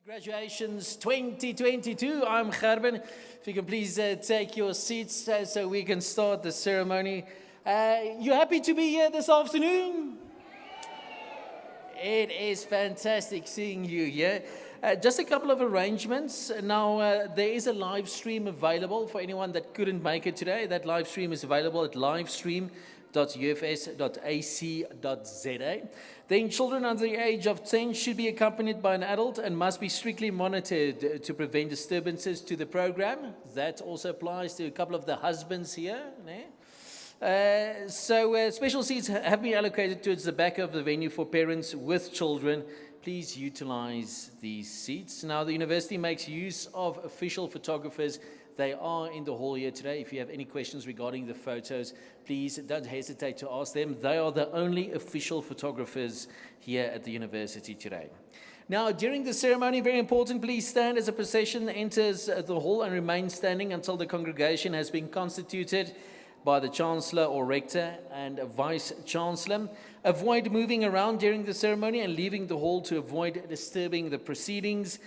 Graduations 2022. I'm Gerben. If you can please take your seats so we can start the ceremony. You happy to be here this afternoon? It is fantastic seeing you here. Just a couple of arrangements. Now, there is a live stream available for anyone that couldn't make it today. That live stream is available at livestream.ufs.ac.za. Then children under the age of 10 should be accompanied by an adult and must be strictly monitored to prevent disturbances to the program. That also applies to a couple of the husbands here. So special seats have been allocated towards the back of the venue for parents with children. Please utilize these seats. Now, the university makes use of official photographers. They are in the hall here today. If you have any questions regarding the photos, please don't hesitate to ask them. They are the only official photographers here at the university today. Now, during the ceremony, very important, please stand as a procession enters the hall and remain standing until the congregation has been constituted by the Chancellor or Rector and Vice Chancellor. Avoid moving around during the ceremony and leaving the hall to avoid disturbing the proceedings.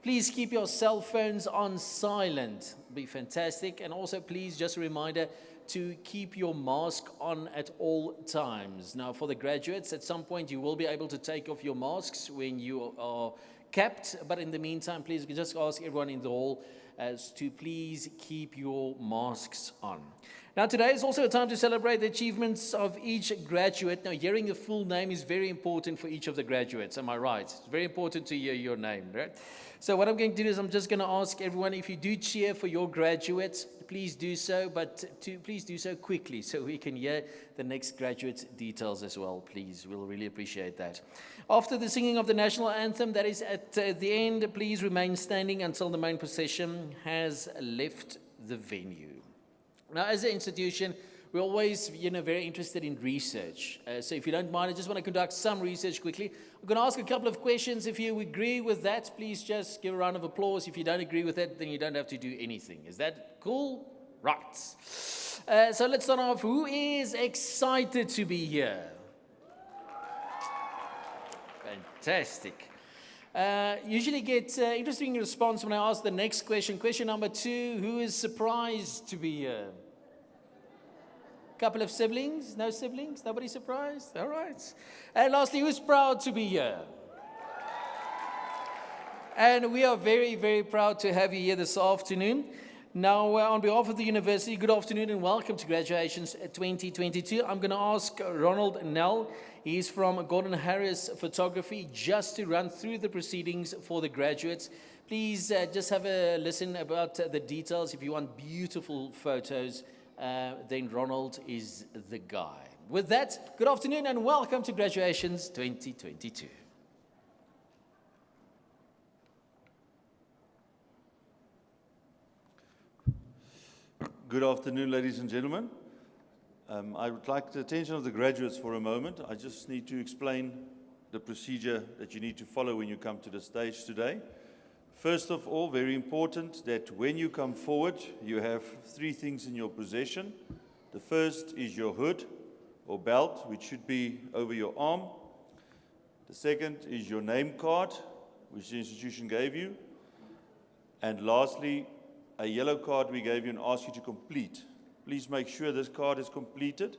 Please keep your cell phones on silent. Be fantastic. And also, please, just a reminder to keep your mask on at all times. Now, for the graduates, at some point you will be able to take off your masks when you are capped. But in the meantime, please just ask everyone in the hall as to please keep your masks on. Now, today is also a time to celebrate the achievements of each graduate. Now, hearing the full name is very important for each of the graduates. Am I right? It's very important to hear your name, right? So what I'm going to do is I'm just going to ask everyone, if you do cheer for your graduates, please do so, but please do so quickly so we can hear the next graduate's details as well, please. We'll really appreciate that. After the singing of the national anthem, that is at the end, please remain standing until the main procession has left the venue. Now, as an institution, we're always, very interested in research. So if you don't mind, I just want to conduct some research quickly. I'm going to ask a couple of questions. If you agree with that, please just give a round of applause. If you don't agree with that, then you don't have to do anything. Is that cool? Right. So let's start off. Who is excited to be here? Fantastic. Usually get interesting response when I ask the next question. Question number 2, who is surprised to be here? Couple of siblings? No siblings? Nobody surprised? All right. And lastly, who's proud to be here? And we are very, very proud to have you here this afternoon. Now, on behalf of the university, good afternoon and welcome to Graduations 2022. I'm going to ask Ronald Nell. He's from Gordon Harris Photography, just to run through the proceedings for the graduates. Please just have a listen about the details. If you want beautiful photos, then Ronald is the guy. With that, good afternoon and welcome to Graduations 2022. Good afternoon, ladies and gentlemen. I would like the attention of the graduates for a moment. I just need to explain the procedure that you need to follow when you come to the stage today. First of all, very important that when you come forward, you have 3 things in your possession. The first is your hood or belt, which should be over your arm. The second is your name card, which the institution gave you. And lastly, a yellow card we gave you and asked you to complete. Please make sure this card is completed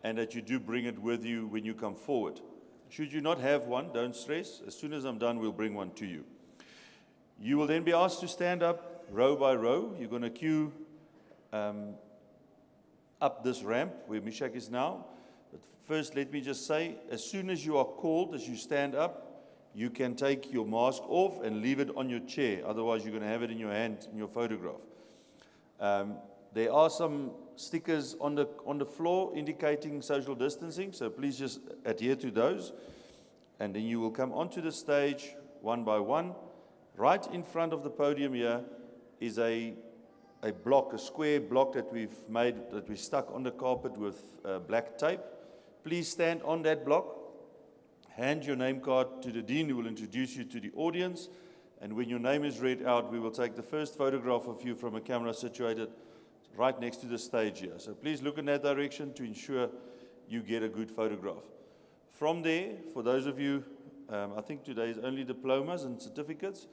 and that you do bring it with you when you come forward. Should you not have one, don't stress. As soon as I'm done, we'll bring one to you. You will then be asked to stand up row by row. You're going to queue up this ramp where Mishak is now. But first, let me just say, as soon as you are called, as you stand up, you can take your mask off and leave it on your chair. Otherwise, you're going to have it in your hand in your photograph. There are some stickers on the floor indicating social distancing, so please just adhere to those. And then you will come onto the stage one by one. Right in front of the podium here is a block, a square block that we've made, that we stuck on the carpet with black tape. Please stand on that block. Hand your name card to the dean, who will introduce you to the audience. And when your name is read out, we will take the first photograph of you from a camera situated right next to the stage here. So please look in that direction to ensure you get a good photograph. From there, for those of you I think today is only diplomas and certificates.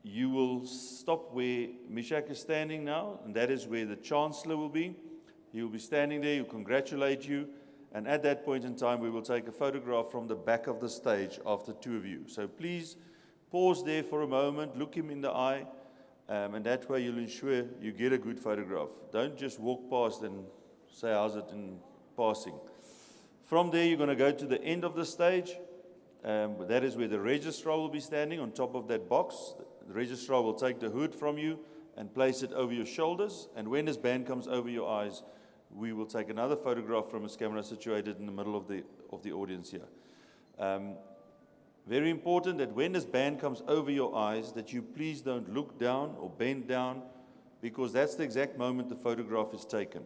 You will stop where Mishak is standing now, and that is where the Chancellor will be. He will be standing there, he'll congratulate you, and at that point in time, we will take a photograph from the back of the stage after two of you. So please pause there for a moment, look him in the eye, and that way you'll ensure you get a good photograph. Don't just walk past and say, how's it in passing. From there, you're going to go to the end of the stage. That is where the registrar will be standing on top of that box. The registrar will take the hood from you and place it over your shoulders. And when this band comes over your eyes, we will take another photograph from his camera situated in the middle of the audience here. Very important that when this band comes over your eyes, that you please don't look down or bend down, because that's the exact moment the photograph is taken.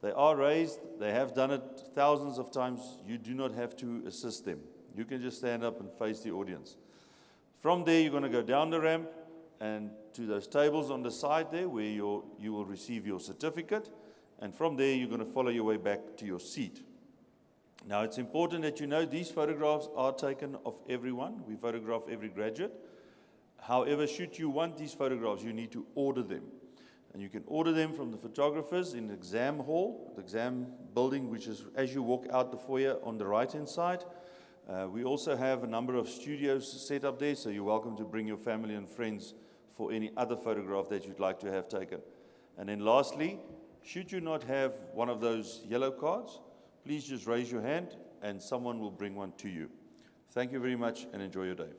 They are raised, they have done it thousands of times. You do not have to assist them. You can just stand up and face the audience. From there, you're going to go down the ramp and to those tables on the side there where you will receive your certificate. And from there, you're going to follow your way back to your seat. Now, it's important that you know these photographs are taken of everyone. We photograph every graduate. However, should you want these photographs, you need to order them. And you can order them from the photographers in the exam hall, the exam building, which is as you walk out the foyer on the right-hand side. We also have a number of studios set up there, so you're welcome to bring your family and friends for any other photograph that you'd like to have taken. And then lastly, should you not have one of those yellow cards, please just raise your hand and someone will bring one to you. Thank you very much and enjoy your day.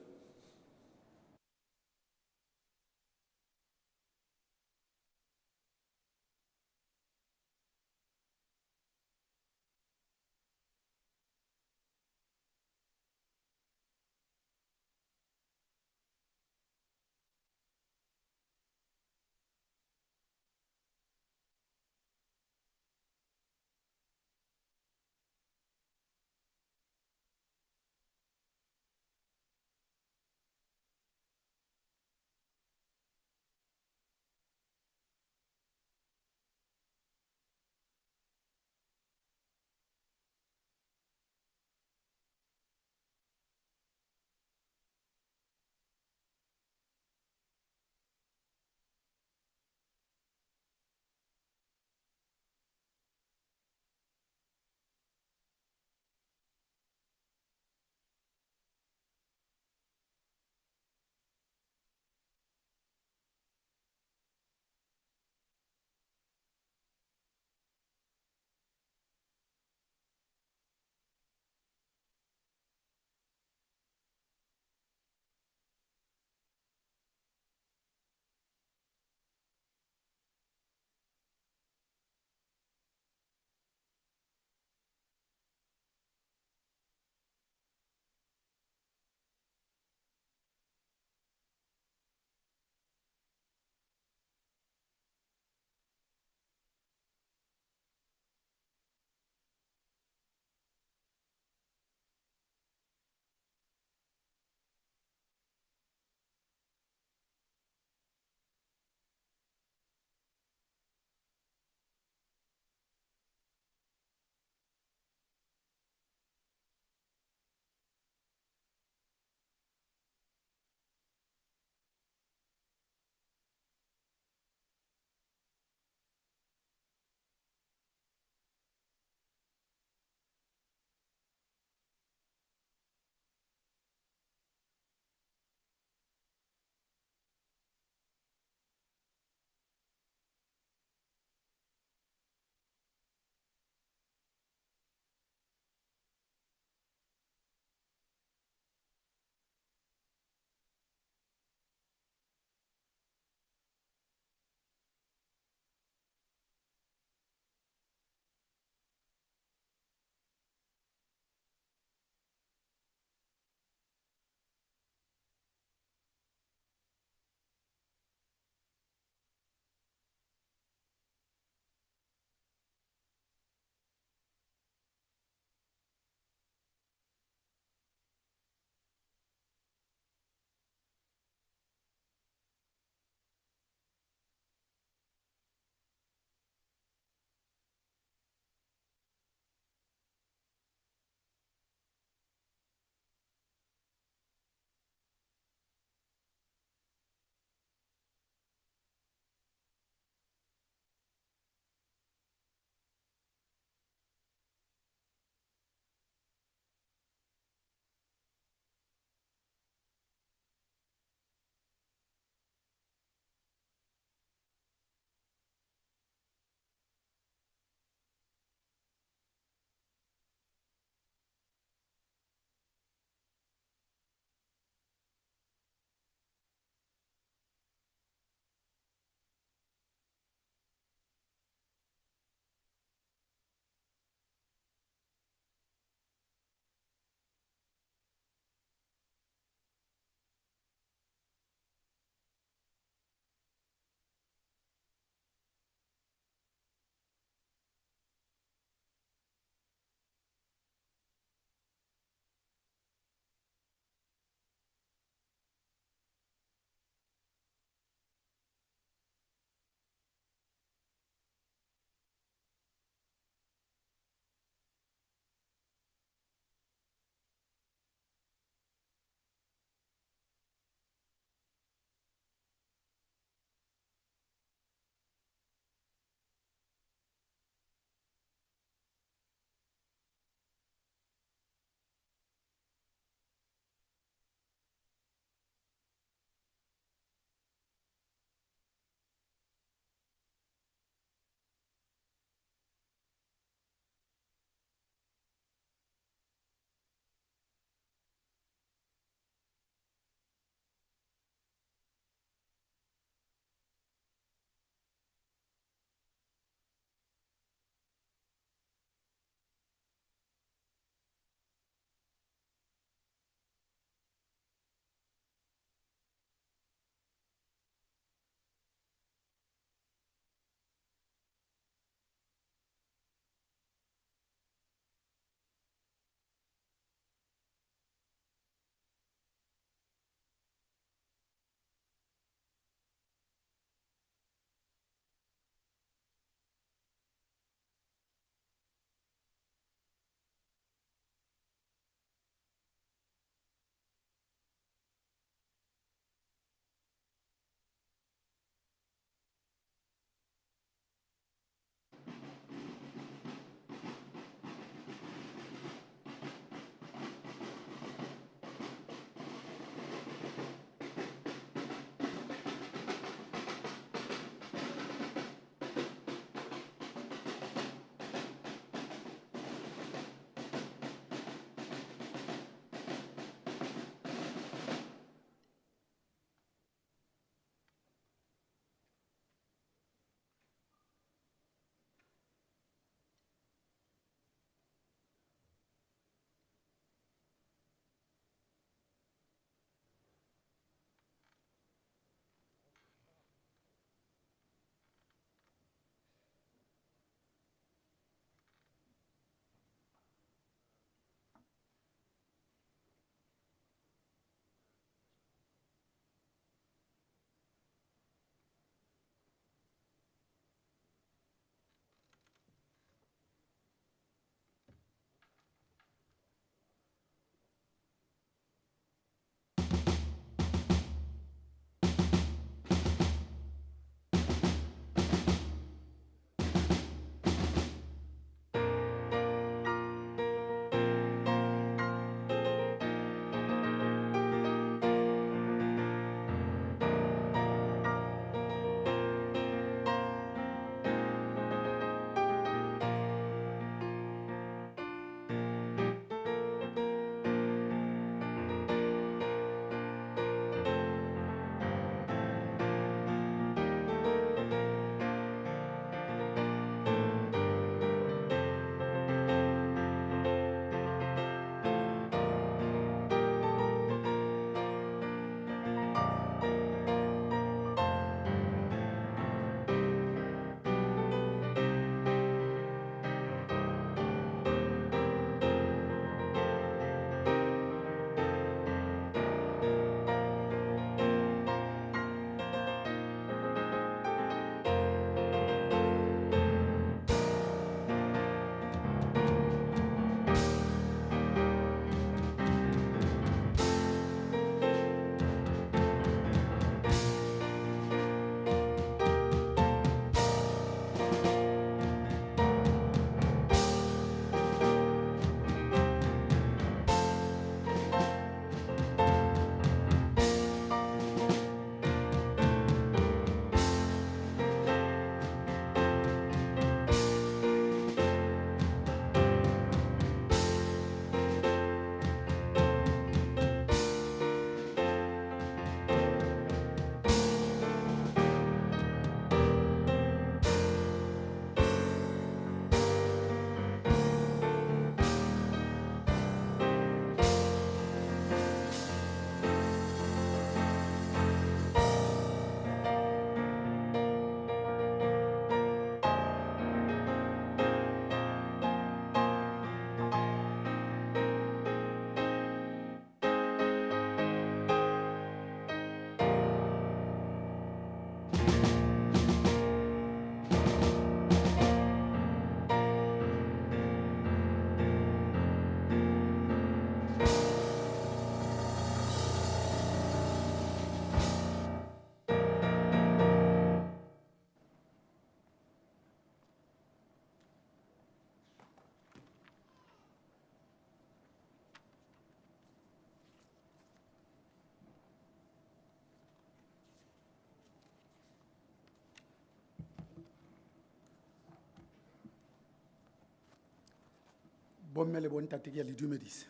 Bomme le bontate ke a le dumedisa.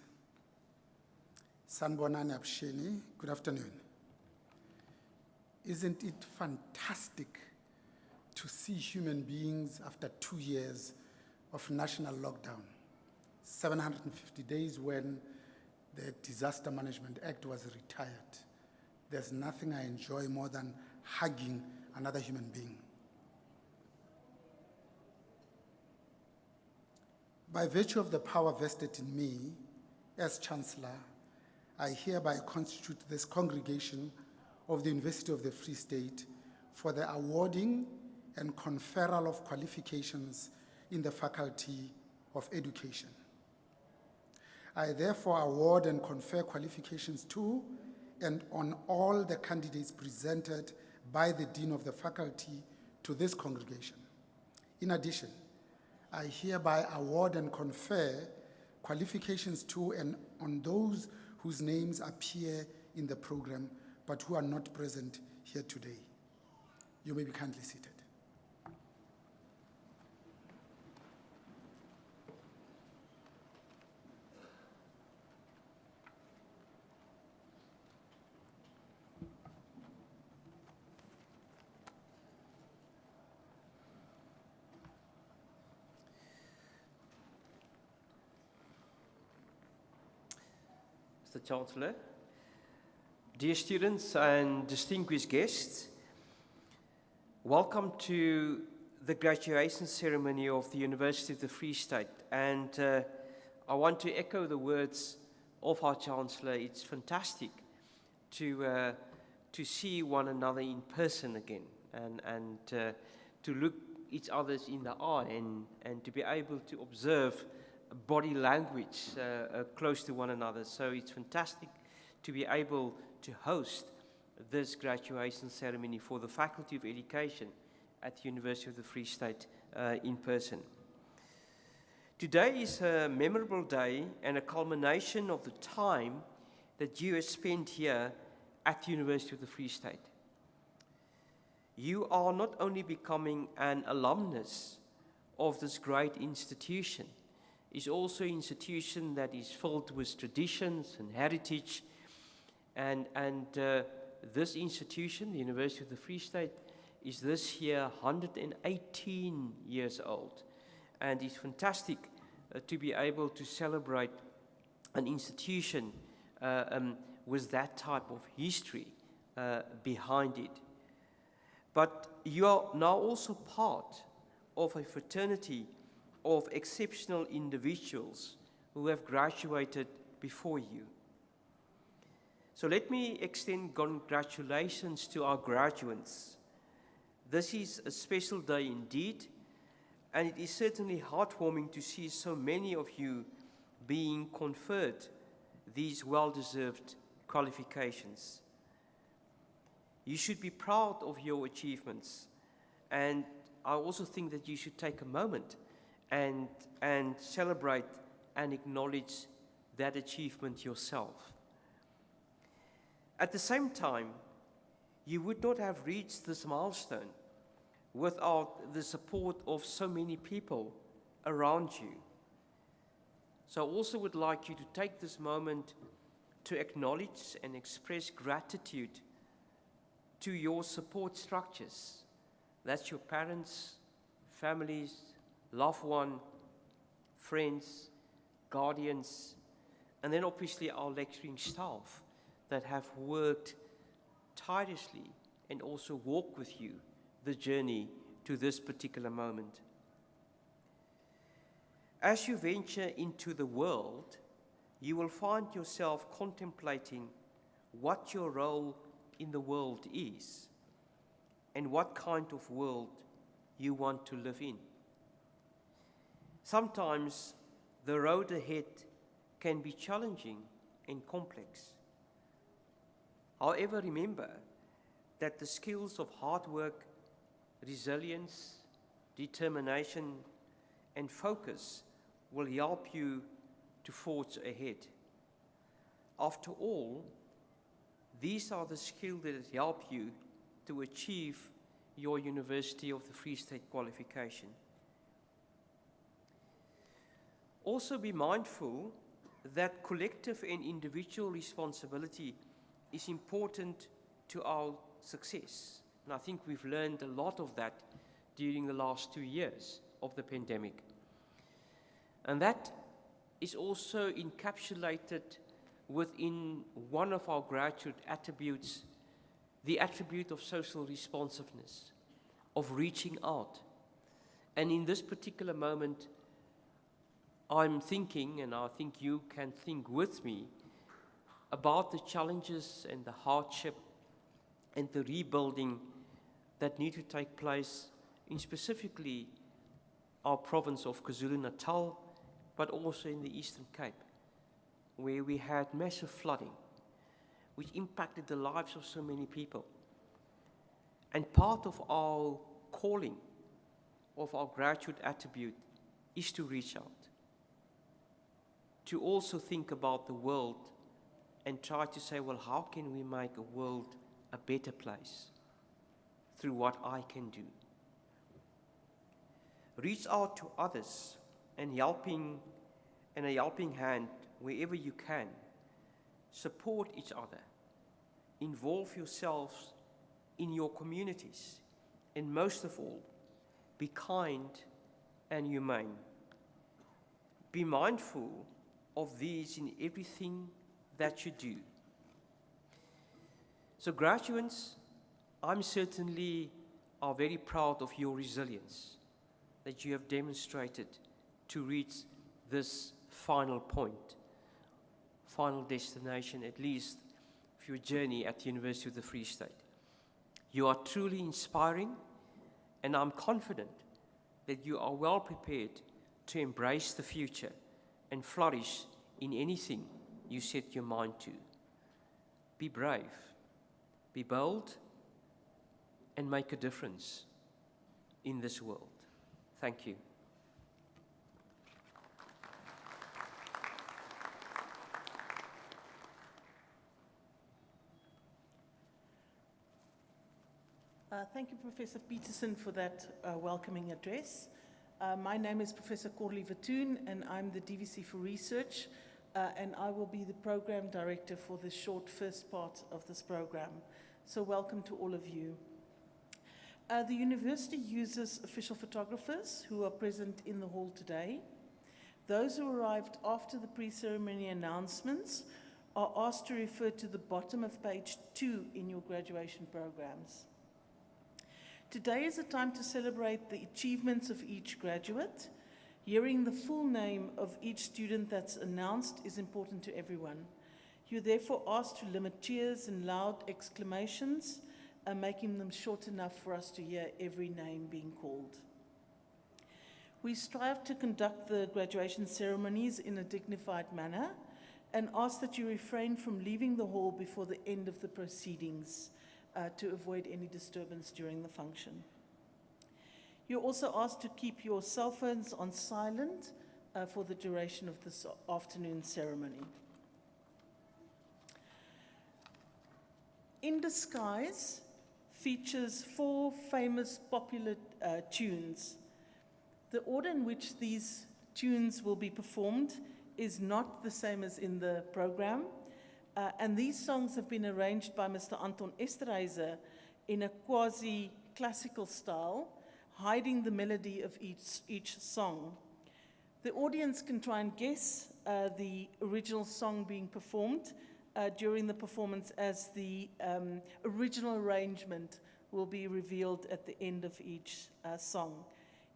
Sanibonani abusheni, good afternoon. Isn't it fantastic to see human beings after 2 years of national lockdown? 750 days when the Disaster Management Act was retired. There's nothing I enjoy more than hugging another human being. By virtue of the power vested in me as Chancellor, I hereby constitute this congregation of the University of the Free State for the awarding and conferral of qualifications in the Faculty of Education. I therefore award and confer qualifications to and on all the candidates presented by the Dean of the Faculty to this congregation. In addition, I hereby award and confer qualifications to and on those whose names appear in the program but who are not present here today. You may be kindly seated. Mr. Chancellor, dear students and distinguished guests, welcome to the graduation ceremony of the University of the Free State. And I want to echo the words of our Chancellor. It's fantastic to see one another in person again and to look each other in the eye and to be able to observe body language close to one another. So it's fantastic to be able to host this graduation ceremony for the Faculty of Education at the University of the Free State in person. Today is a memorable day and a culmination of the time that you have spent here at the University of the Free State. You are not only becoming an alumnus of this great institution, it's also an institution that is filled with traditions and heritage, and this institution, the University of the Free State, is this year 118 years old, and it's fantastic to be able to celebrate an institution with that type of history behind it. But you are now also part of a fraternity of exceptional individuals who have graduated before you. So let me extend congratulations to our graduates. This is a special day indeed, and it is certainly heartwarming to see so many of you being conferred these well-deserved qualifications. You should be proud of your achievements, and I also think that you should take a moment and celebrate and acknowledge that achievement yourself. At the same time, you would not have reached this milestone without the support of so many people around you. So I also would like you to take this moment to acknowledge and express gratitude to your support structures. That's your parents, families, loved one, friends, guardians, and then obviously our lecturing staff that have worked tirelessly and also walked with you the journey to this particular moment. As you venture into the world, you will find yourself contemplating what your role in the world is and what kind of world you want to live in. Sometimes the road ahead can be challenging and complex. However, remember that the skills of hard work, resilience, determination, and focus will help you to forge ahead. After all, these are the skills that help you to achieve your University of the Free State qualification. Also be mindful that collective and individual responsibility is important to our success. And I think we've learned a lot of that during the last 2 years of the pandemic. And that is also encapsulated within one of our graduate attributes, the attribute of social responsiveness, of reaching out. And in this particular moment, I'm thinking, and I think you can think with me, about the challenges and the hardship and the rebuilding that need to take place in specifically our province of KwaZulu-Natal, but also in the Eastern Cape, where we had massive flooding, which impacted the lives of so many people. And part of our calling, of our graduate attribute, is to reach out, to also think about the world and try to say, well, how can we make a world a better place through what I can do? Reach out to others and a helping hand wherever you can. Support each other. Involve yourselves in your communities. And most of all, be kind and humane. Be mindful of these in everything that you do. So graduates, I'm certainly are very proud of your resilience that you have demonstrated to reach this final point, final destination, at least of your journey at the University of the Free State. You are truly inspiring, and I'm confident that you are well prepared to embrace the future and flourish in anything you set your mind to. Be brave, be bold, and make a difference in this world. Thank you. Thank you, Professor Peterson, for that welcoming address. My name is Professor Corley Vatoon, and I'm the DVC for Research, and I will be the Program Director for the short first part of this program. So welcome to all of you. The university uses official photographers who are present in the hall today. Those who arrived after the pre-ceremony announcements are asked to refer to the bottom of page 2 in your graduation programs. Today is a time to celebrate the achievements of each graduate. Hearing the full name of each student that's announced is important to everyone. You're therefore asked to limit cheers and loud exclamations, making them short enough for us to hear every name being called. We strive to conduct the graduation ceremonies in a dignified manner and ask that you refrain from leaving the hall before the end of the proceedings to avoid any disturbance during the function. You're also asked to keep your cell phones on silent for the duration of this afternoon ceremony. In Disguise features 4 famous popular tunes. The order in which these tunes will be performed is not the same as in the program, and these songs have been arranged by Mr. Anton Esterhuizer in a quasi-classical style, hiding the melody of each song. The audience can try and guess the original song being performed during the performance, as the original arrangement will be revealed at the end of each song.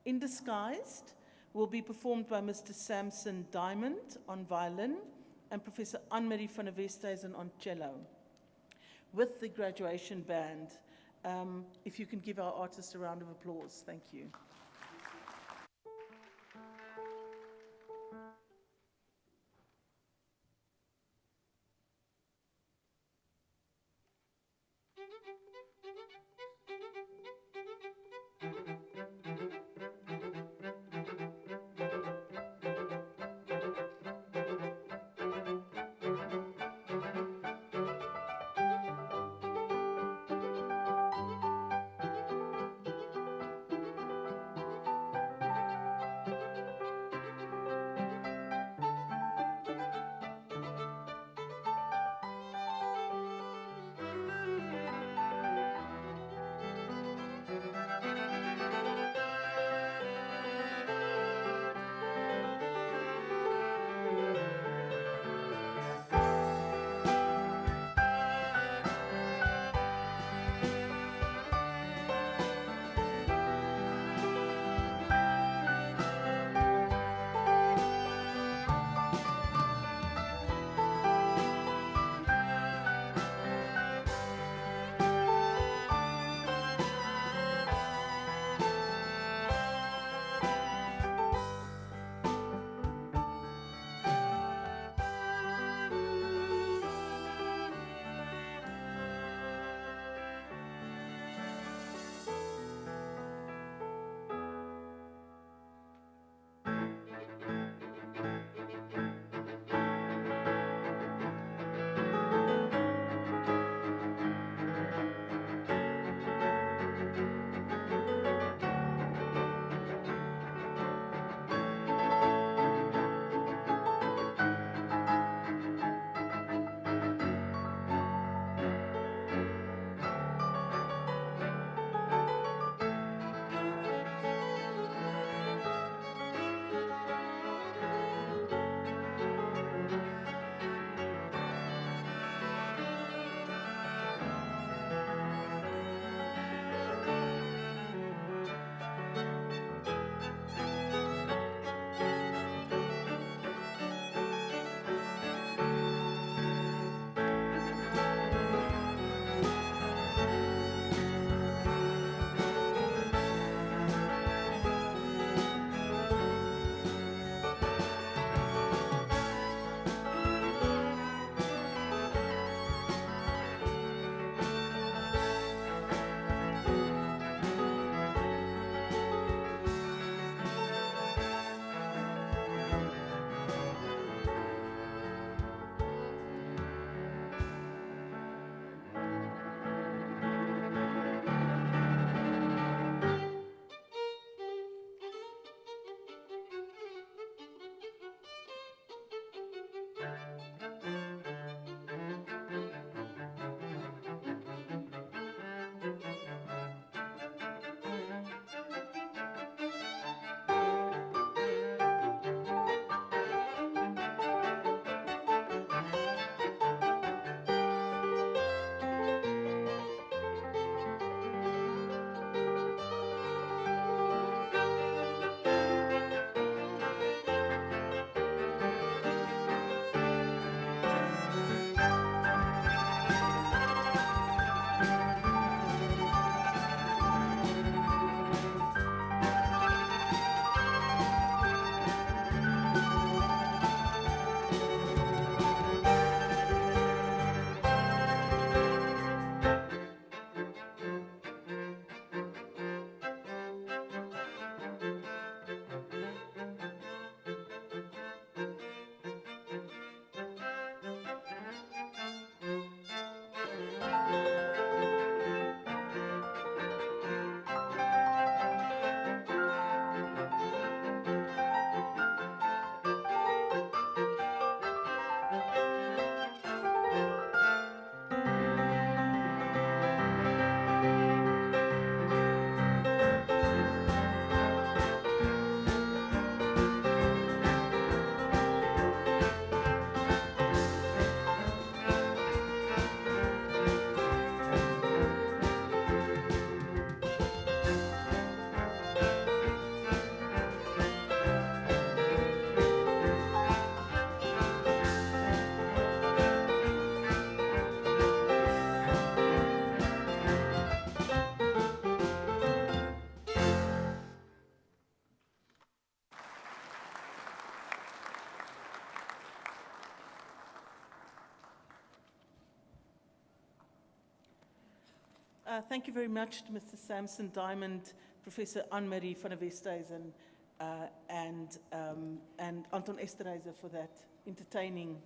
In Disguised will be performed by Mr. Samson Diamond on violin and Professor Anne-Marie van der Westhuizen on cello, with the graduation band. If you can give our artists a round of applause, thank you. Thank you very much to Mr. Samson Diamond, Professor Anne-Marie van der Westhuizen, and Anton Esterhuizen for that entertaining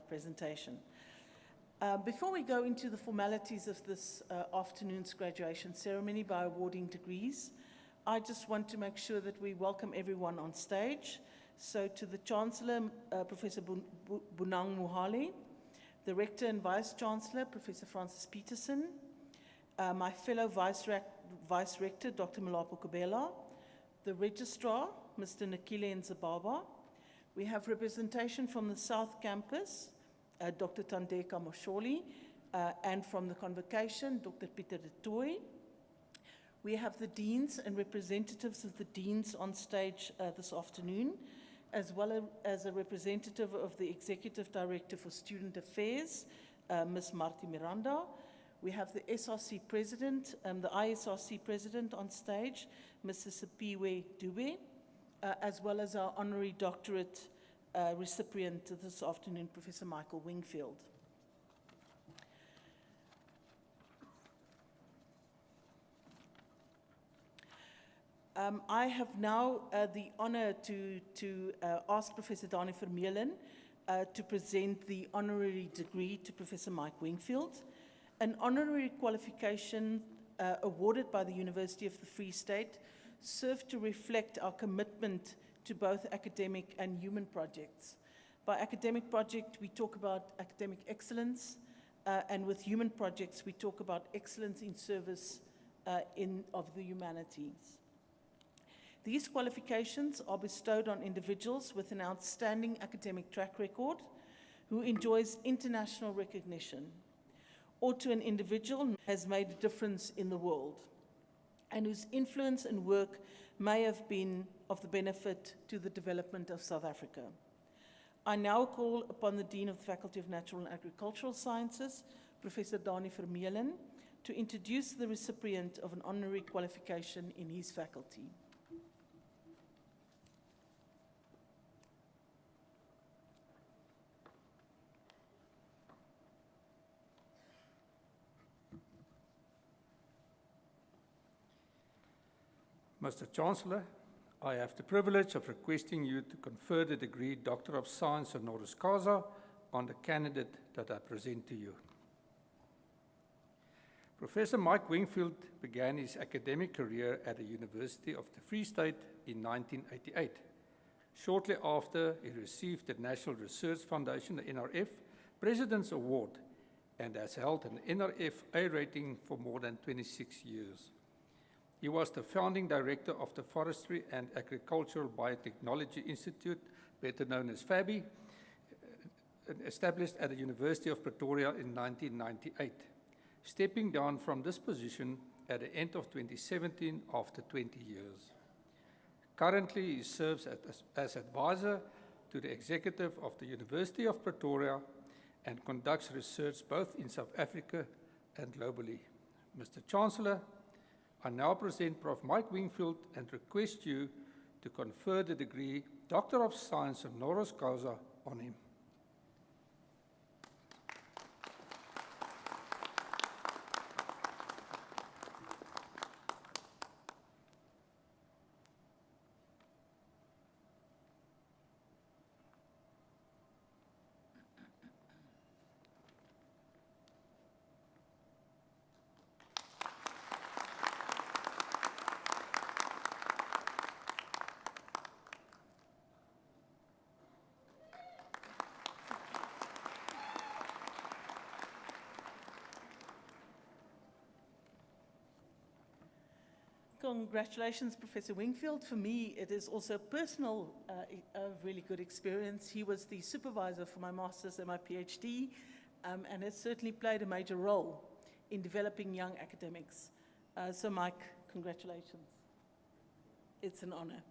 presentation. Before we go into the formalities of this afternoon's graduation ceremony by awarding degrees, I just want to make sure that we welcome everyone on stage. So to the Chancellor, Professor Bonang Mohale, the Rector and Vice-Chancellor, Professor Francis Peterson, my fellow Vice-Rector, Dr. Malapo Kubela, the Registrar, Mr. Nikile Nzababa. We have representation from the South Campus, Dr. Tandeka Mosholi, and from the Convocation, Dr. Peter de Tooy. We have the Deans and representatives of the Deans on stage this afternoon, as well as a representative of the Executive Director for Student Affairs, Ms. Marti Miranda. We have the SRC President, the ISRC President on stage, Mr. Sipiwe Dube, as well as our honorary doctorate recipient this afternoon, Professor Michael Winfield. I have now the honor to ask Professor Dani Vermeulen to present the honorary degree to Professor Mike Wingfield, an honorary qualification awarded by the University of the Free State, served to reflect our commitment to both academic and human projects. By academic project, we talk about academic excellence, and with human projects, we talk about excellence in service of the humanities. These qualifications are bestowed on individuals with an outstanding academic track record who enjoys international recognition, or to an individual who has made a difference in the world and whose influence and work may have been of the benefit to the development of South Africa. I now call upon the Dean of the Faculty of Natural and Agricultural Sciences, Professor Dani Vermeulen, to introduce the recipient of an honorary qualification in his faculty. Mr. Chancellor, I have the privilege of requesting you to confer the degree Doctor of Science honoris causa on the candidate that I present to you. Professor Mike Wingfield began his academic career at the University of the Free State in 1988. Shortly after, he received the National Research Foundation, the NRF, President's Award, and has held an NRF A rating for more than 26 years. He was the founding director of the Forestry and Agricultural Biotechnology Institute, better known as FABI, established at the University of Pretoria in 1998, stepping down from this position at the end of 2017 after 20 years. Currently, he serves as advisor to the executive of the University of Pretoria and conducts research both in South Africa and globally. Mr. Chancellor, I now present Prof. Mike Wingfield and request you to confer the degree Doctor of Science honoris causa on him. Congratulations, Professor Wingfield. For me, it is also a personal, a really good experience. He was the supervisor for my master's and my PhD, and has certainly played a major role in developing young academics. So Mike, congratulations. It's an honor.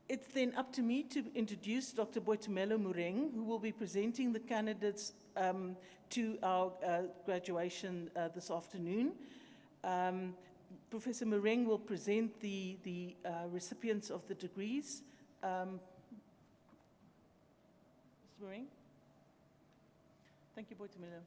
It's then up to me to introduce Dr. Boitumelo Mureng, who will be presenting the candidates to our graduation this afternoon. Professor Mureng will present the recipients of the degrees. Mr. Mureng? Thank you, Boitumelo.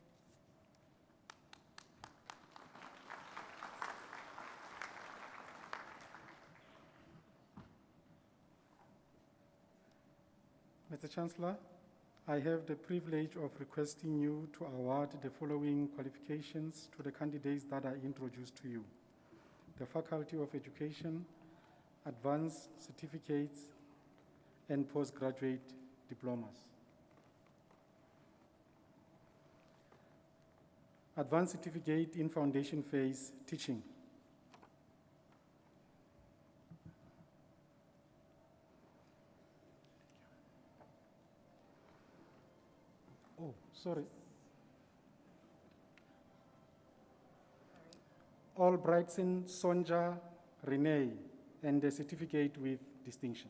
Chancellor, I have the privilege of requesting you to award the following qualifications to the candidates that I introduced to you. The Faculty of Education, Advanced Certificates, and Postgraduate Diplomas. Advanced Certificate in Foundation Phase Teaching. Oh, sorry. Albrightson Sonja Renee, and a certificate with distinction.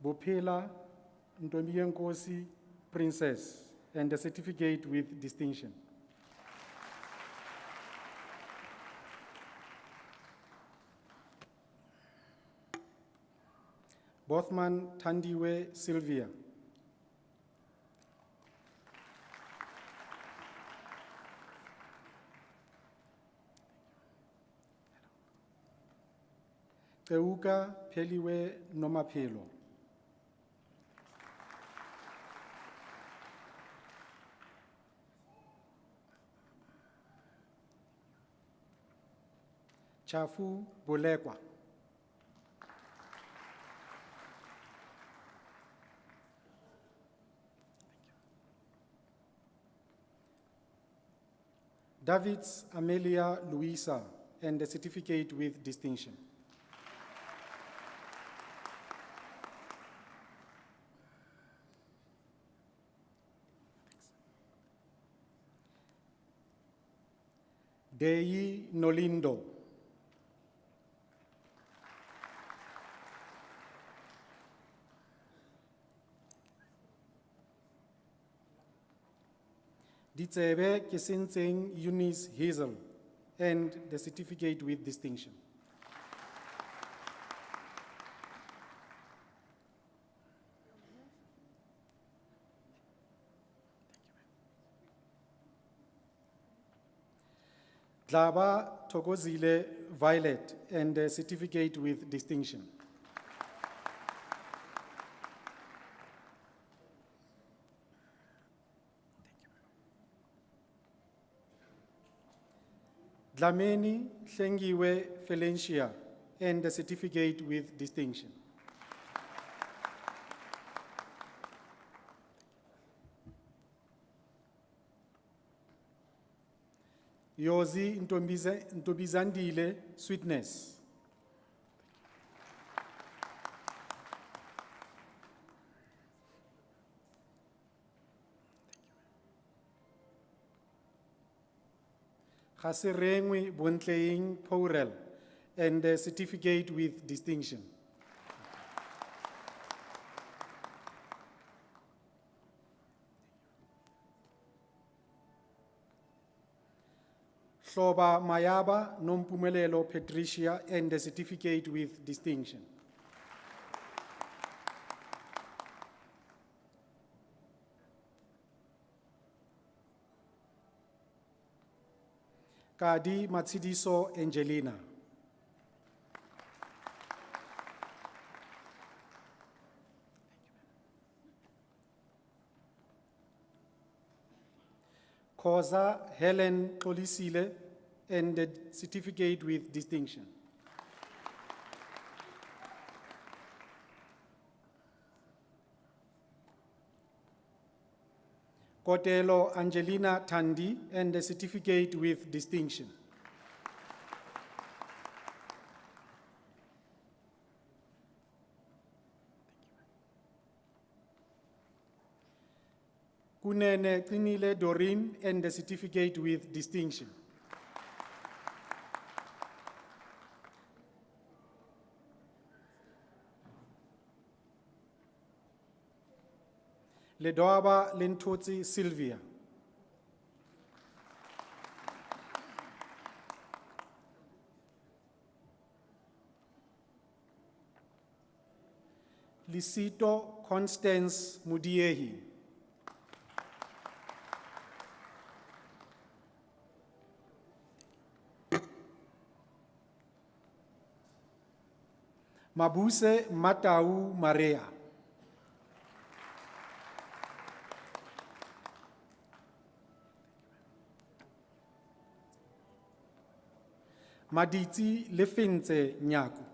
Bophela Ntombiyenkosi Princess, and a certificate with distinction. Bothman Tandiwe Sylvia. Teuka Peliwe Nomapelo. Chafu Bolekwa. Davids Amelia Luisa, and a certificate with distinction. Deyi Nolindo. Ditsebe Kisintseng Eunice Hazel, and the certificate with distinction. Dlaba Tokozile Violet, and a certificate with distinction. Dlameni Hlengiwe Felencia, and a certificate with distinction. Yozi Ntobizandile Sweetness. Khasirengwe Bontleing Pourel, and a certificate with distinction. Shoba Mayaba Nompumelelo Patricia, and a certificate with distinction. Kadi Matsidiso Angelina. Koza Helen Kolisile, and a certificate with distinction. Kotelo Angelina Tandi, and a certificate with distinction. Kunene Trinile Doreen, and a certificate with distinction. Ledoaba Lentotsi Sylvia. Lisito Constance Mudiehi. Mabuse Matau Maria. Maditi Lefintse Nyaku.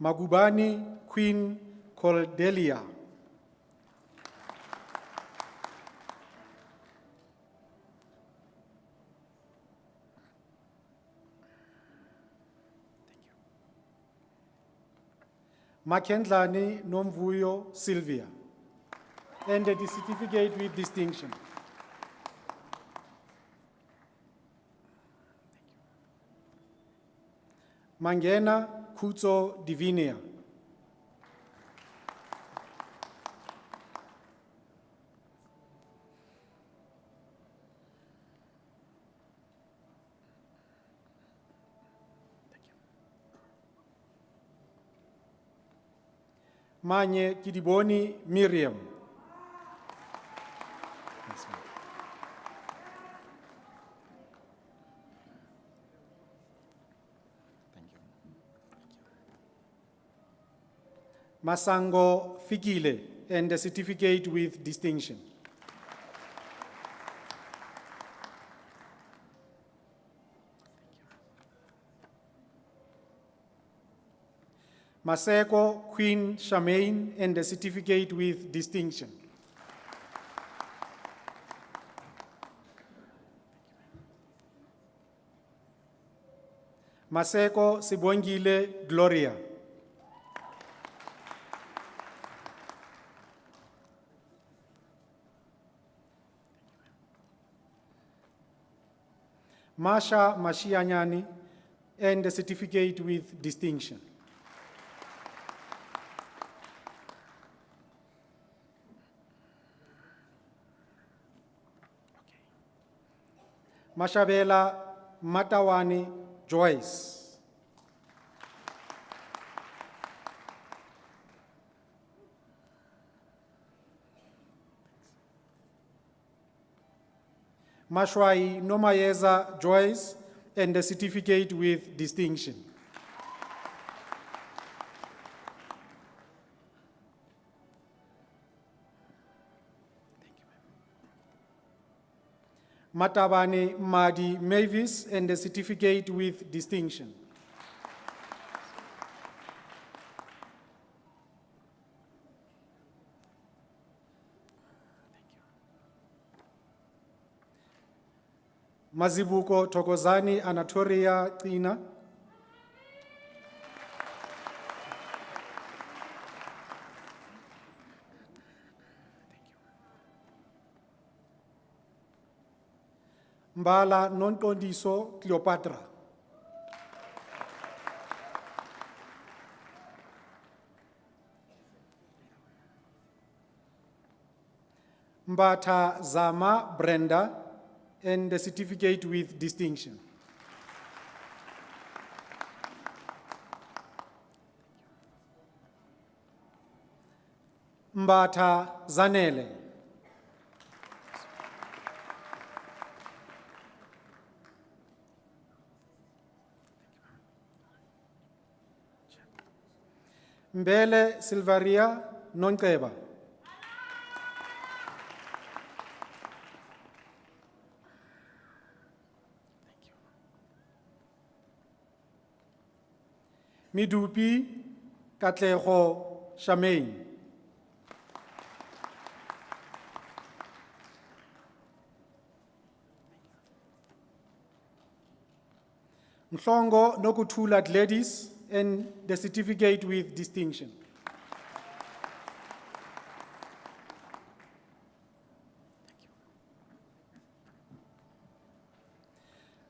Magubani Queen Cordelia. Makendlani Nomvuyo Sylvia. And the certificate with distinction. Mangena Kuto Divinia. Manye Kidiboni Miriam. Masango Fikile and the certificate with distinction. Maseko Queen Charmaine and the certificate with distinction. Maseko Sibongile Gloria. Masha Mashianyani and the certificate with distinction. Mashabela Matawani Joyce. Mashwai Nomayeza Joyce and the certificate with distinction. Matabane Madi Mavis and the certificate with distinction. Mazibuko Tokozani Anatolia Tina. Mbala Nontondiso Cleopatra. Mbata Zama Brenda and the certificate with distinction. Mbata Zanele. Mbele Silvaria Nonkeba. Midupi Katlego Charmaine. Mhlongo Nokutula Ladies and the certificate with distinction.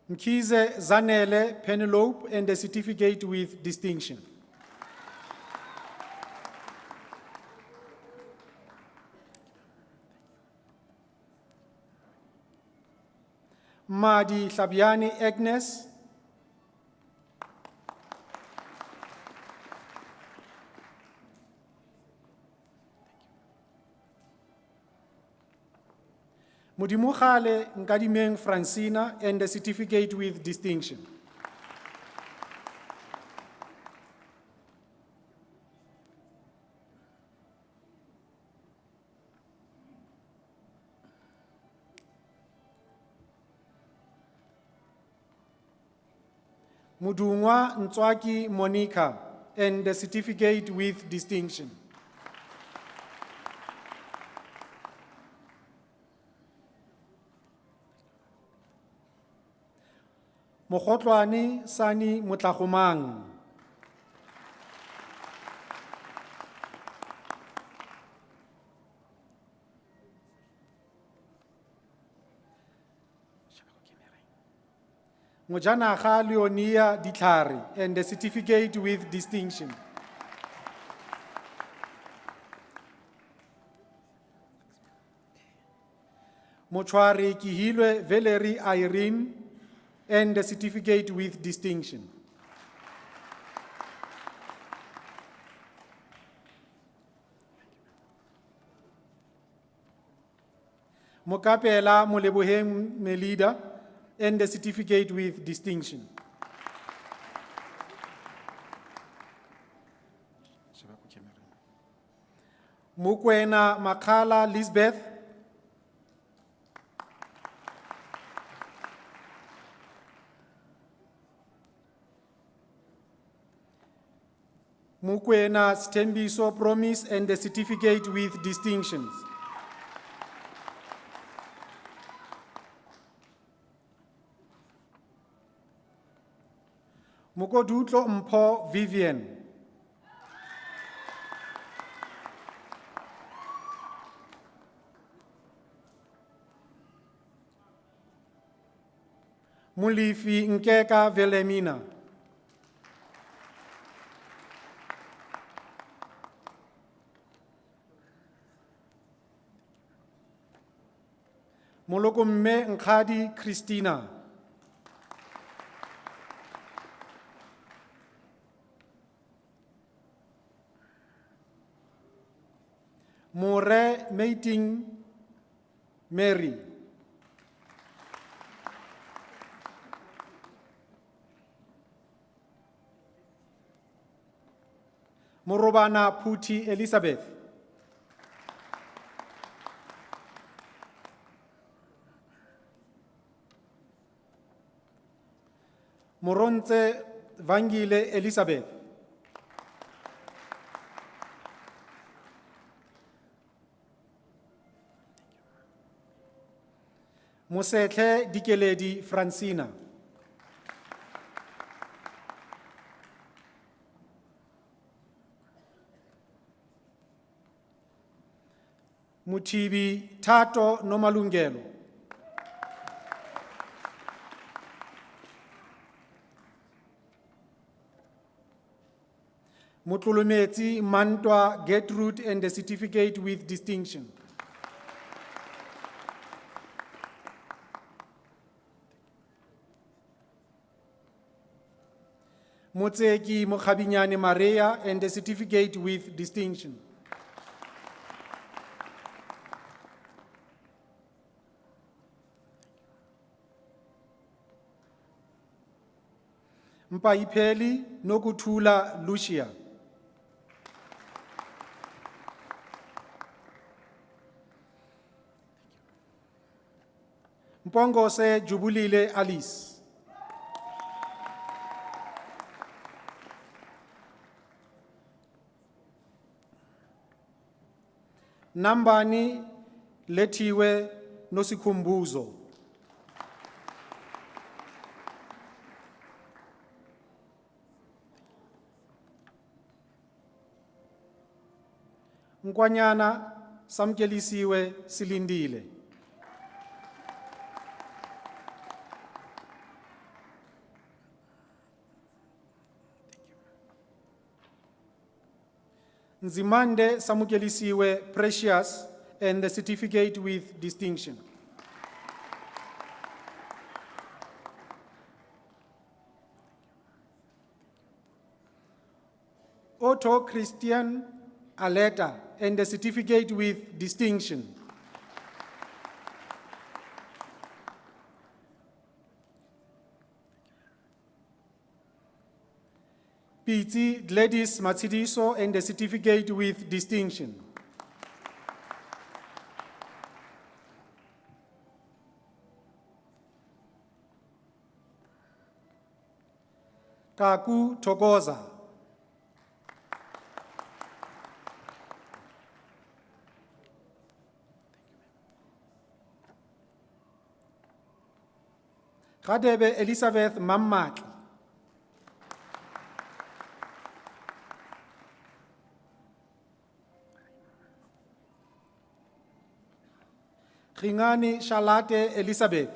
Mkize Zanele Penelope and the certificate with distinction. Madi Fabiani Agnes. Modimogale Nkadimeng Francina and the certificate with distinction. Mudungwa Ntswaki Monica and the certificate with distinction. Mogotlwane Sani Mutlagomang. Mojanaga Leonia Ditlhare and the certificate with distinction. Mochwari Kihilwe Valerie Irene and the certificate with distinction. Mokapela Moleboheng Melida and the certificate with distinction. Mukwena Makala Lisbeth Mukwena Stembiso Promise and the certificate with distinctions. Mukodutlo Mpho Vivian. Mulifi Nkeka Velemina. Molokomme Nkadi Christina. More Mating Mary. Morobana Puti Elizabeth. Moronze Vangile Elizabeth. Mosetle Dikeledi Francina. Mutibi Tato Nomalungelo. Mutlulumetsi Mantwa Gertrude and the certificate with distinction. Motseki Mokhabinyane Maria and the certificate with distinction. Mpaipeli Nokutula Lucia. Mpongose Jubulile Alice. Nambani Letiwe Nosikumbuzo. Nkwanyana Samkelisiwe Silindile. Nzimande Samukelisiwe Precious and the certificate with distinction. Otto Christian Aleta and the certificate with distinction. Piti Gladys Matsidiso and the certificate with distinction. Kaku Togoza. Radebe Elizabeth Mamaki. Ringani Charlotte Elizabeth.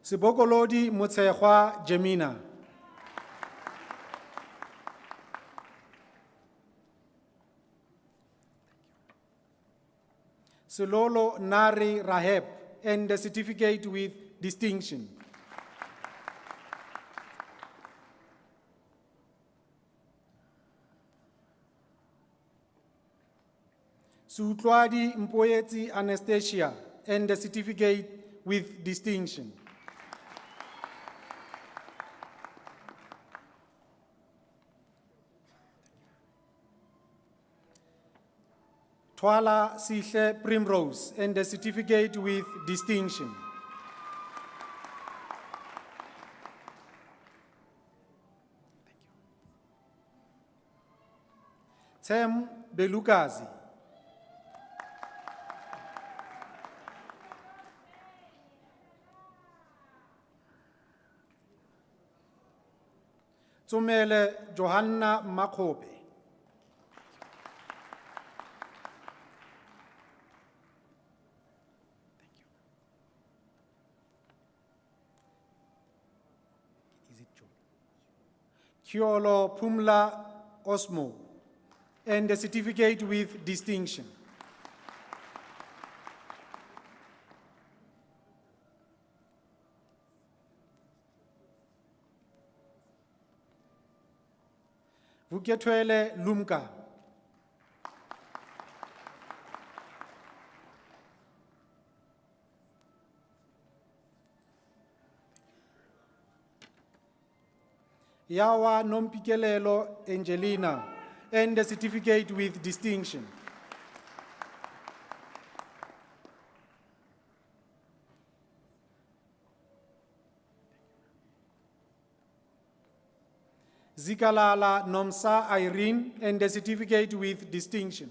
Sibokolodi Mutsekhwa Jemina. Silolo Nari Raheb and the certificate with distinction. Sutlwadi Mpoyeti Anastasia and the certificate with distinction. Twala Sihle Primrose and the certificate with distinction. Tem Belukazi. Tsumele Johanna Makobe. Kiolo Pumla Osmo and the certificate with distinction. Vuketwele Lumka. Yawa Nompikelelo Angelina and the certificate with distinction. Zikalala Nomsa Irene and the certificate with distinction.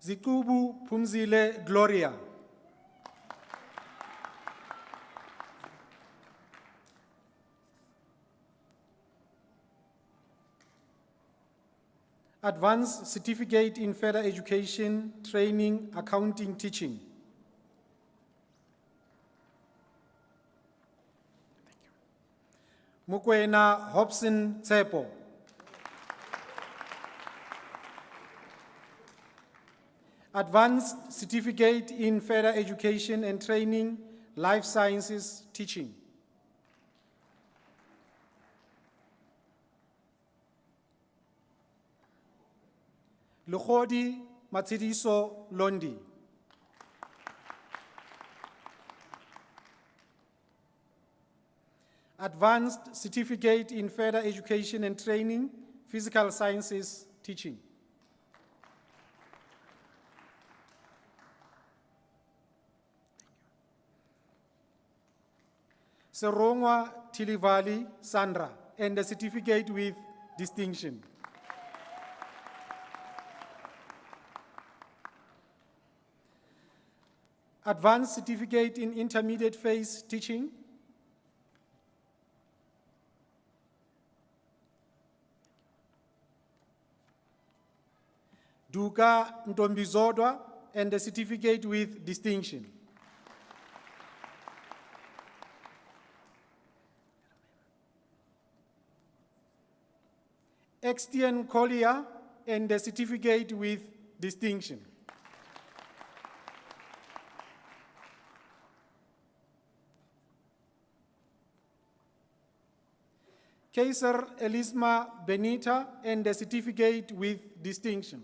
Zikubu Pumzile Gloria. Advanced Certificate in Further Education, Training, Accounting, Teaching. Mukwena Hobson Tsepo. Advanced Certificate in Further Education and Training, Life Sciences, Teaching. Lukhodi Matsidiso Londi. Advanced Certificate in Further Education and Training, Physical Sciences, Teaching. Serongwa Tilivali Sandra and the certificate with distinction. Advanced Certificate in Intermediate Phase Teaching. Duka Ntombizodwa and the certificate with distinction. Extian Collier and the certificate with distinction. Kaiser Elisma Benita, and a certificate with distinction.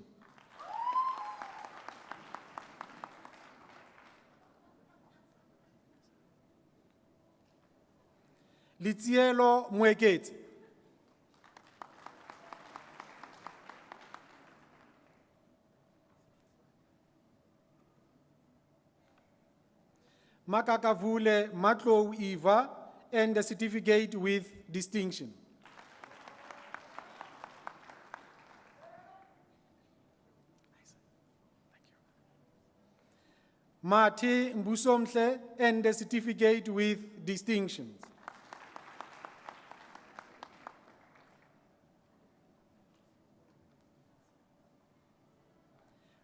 Litzielo Mweketi. Makakavule Matlou Eva, and a certificate with distinction. Mati Mbusomhle, and a certificate with distinctions.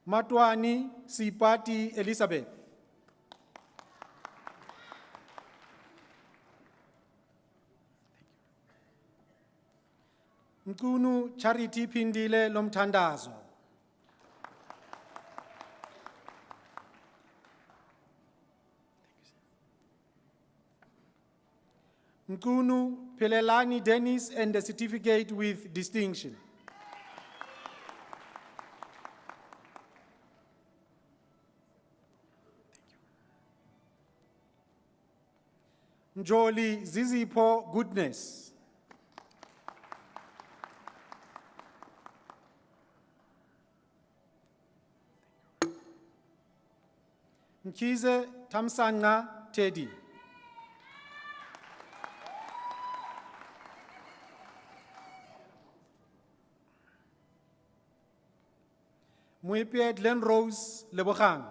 Matwani Sipati Elizabeth. Nkunu Charity Pindile Lomtandazo. Nkunu Pelelani Dennis, and a certificate with distinction. Njoli Zizipho Goodness. Mkize Tamsanga Teddy. Muipie Glen Rose Lebogang.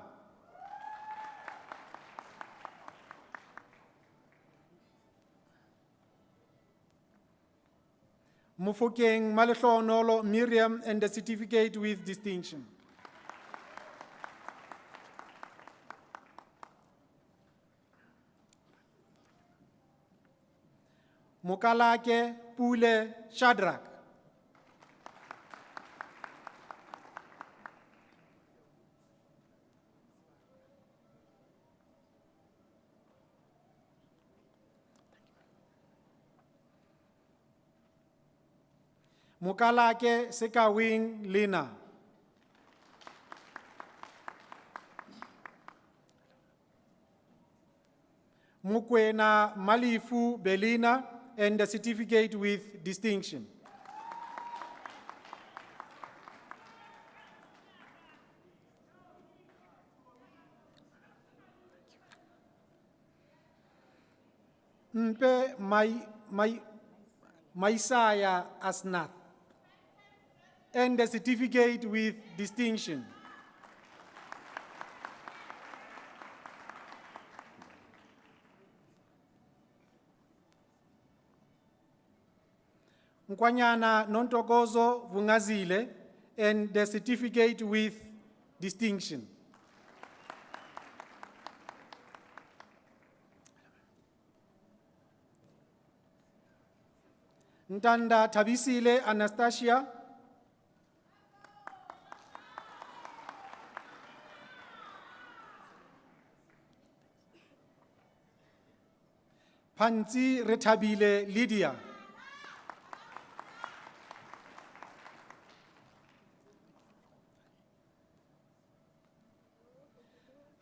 Mufokeng Malehloonolo Miriam, and a certificate with distinction. Mukalake Pule Shadrach. Mukalake Sekawing Lina. Mukwena Malifu Belina, and a certificate with distinction. Mpe Maisaya Asnath, and a certificate with distinction. Nkwanyana Nontokozo Vungazile, and the certificate with distinction. Ntanda Tabisile Anastasia. Panzi Retabile Lydia.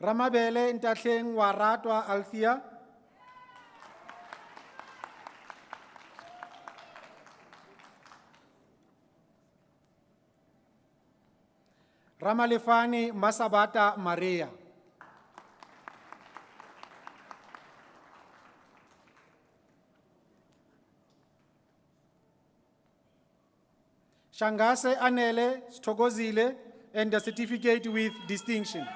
Ramabele Ntatleng Waratwa Althea. Ramalefani Masabata Maria. Shangase Anele Stogozile, and a certificate with distinction.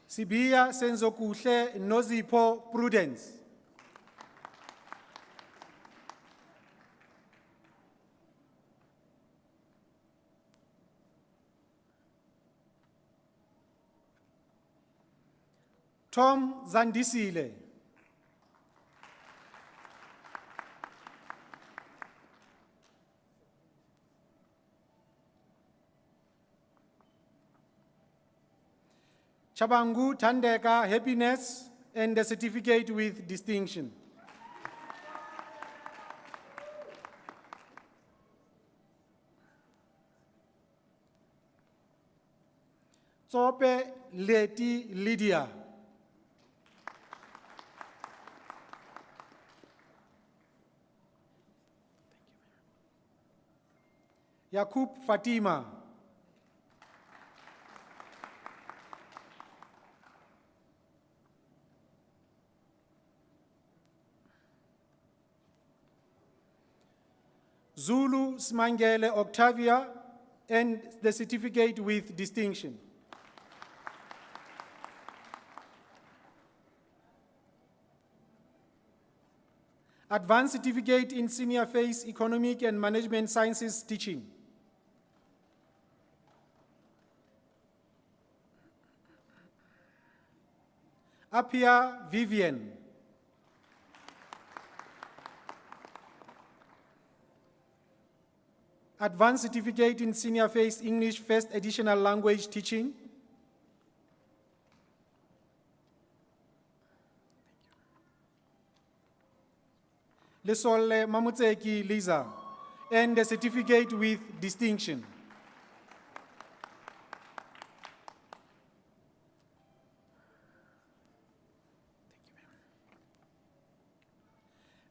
Sibia Senzokuhle Nozipho Prudence. Tom Zandisile. Chabangu Tandeka, Happiness, and the certificate with distinction. Tsope Leti Lydia. Yakub Fatima. Zulu Smangele Octavia, and the certificate with distinction. Advanced certificate in senior phase economic and management sciences teaching. Apia Vivian. Advanced certificate in senior phase English first additional language teaching. Lesole Mamutseki Lisa, and the certificate with distinction.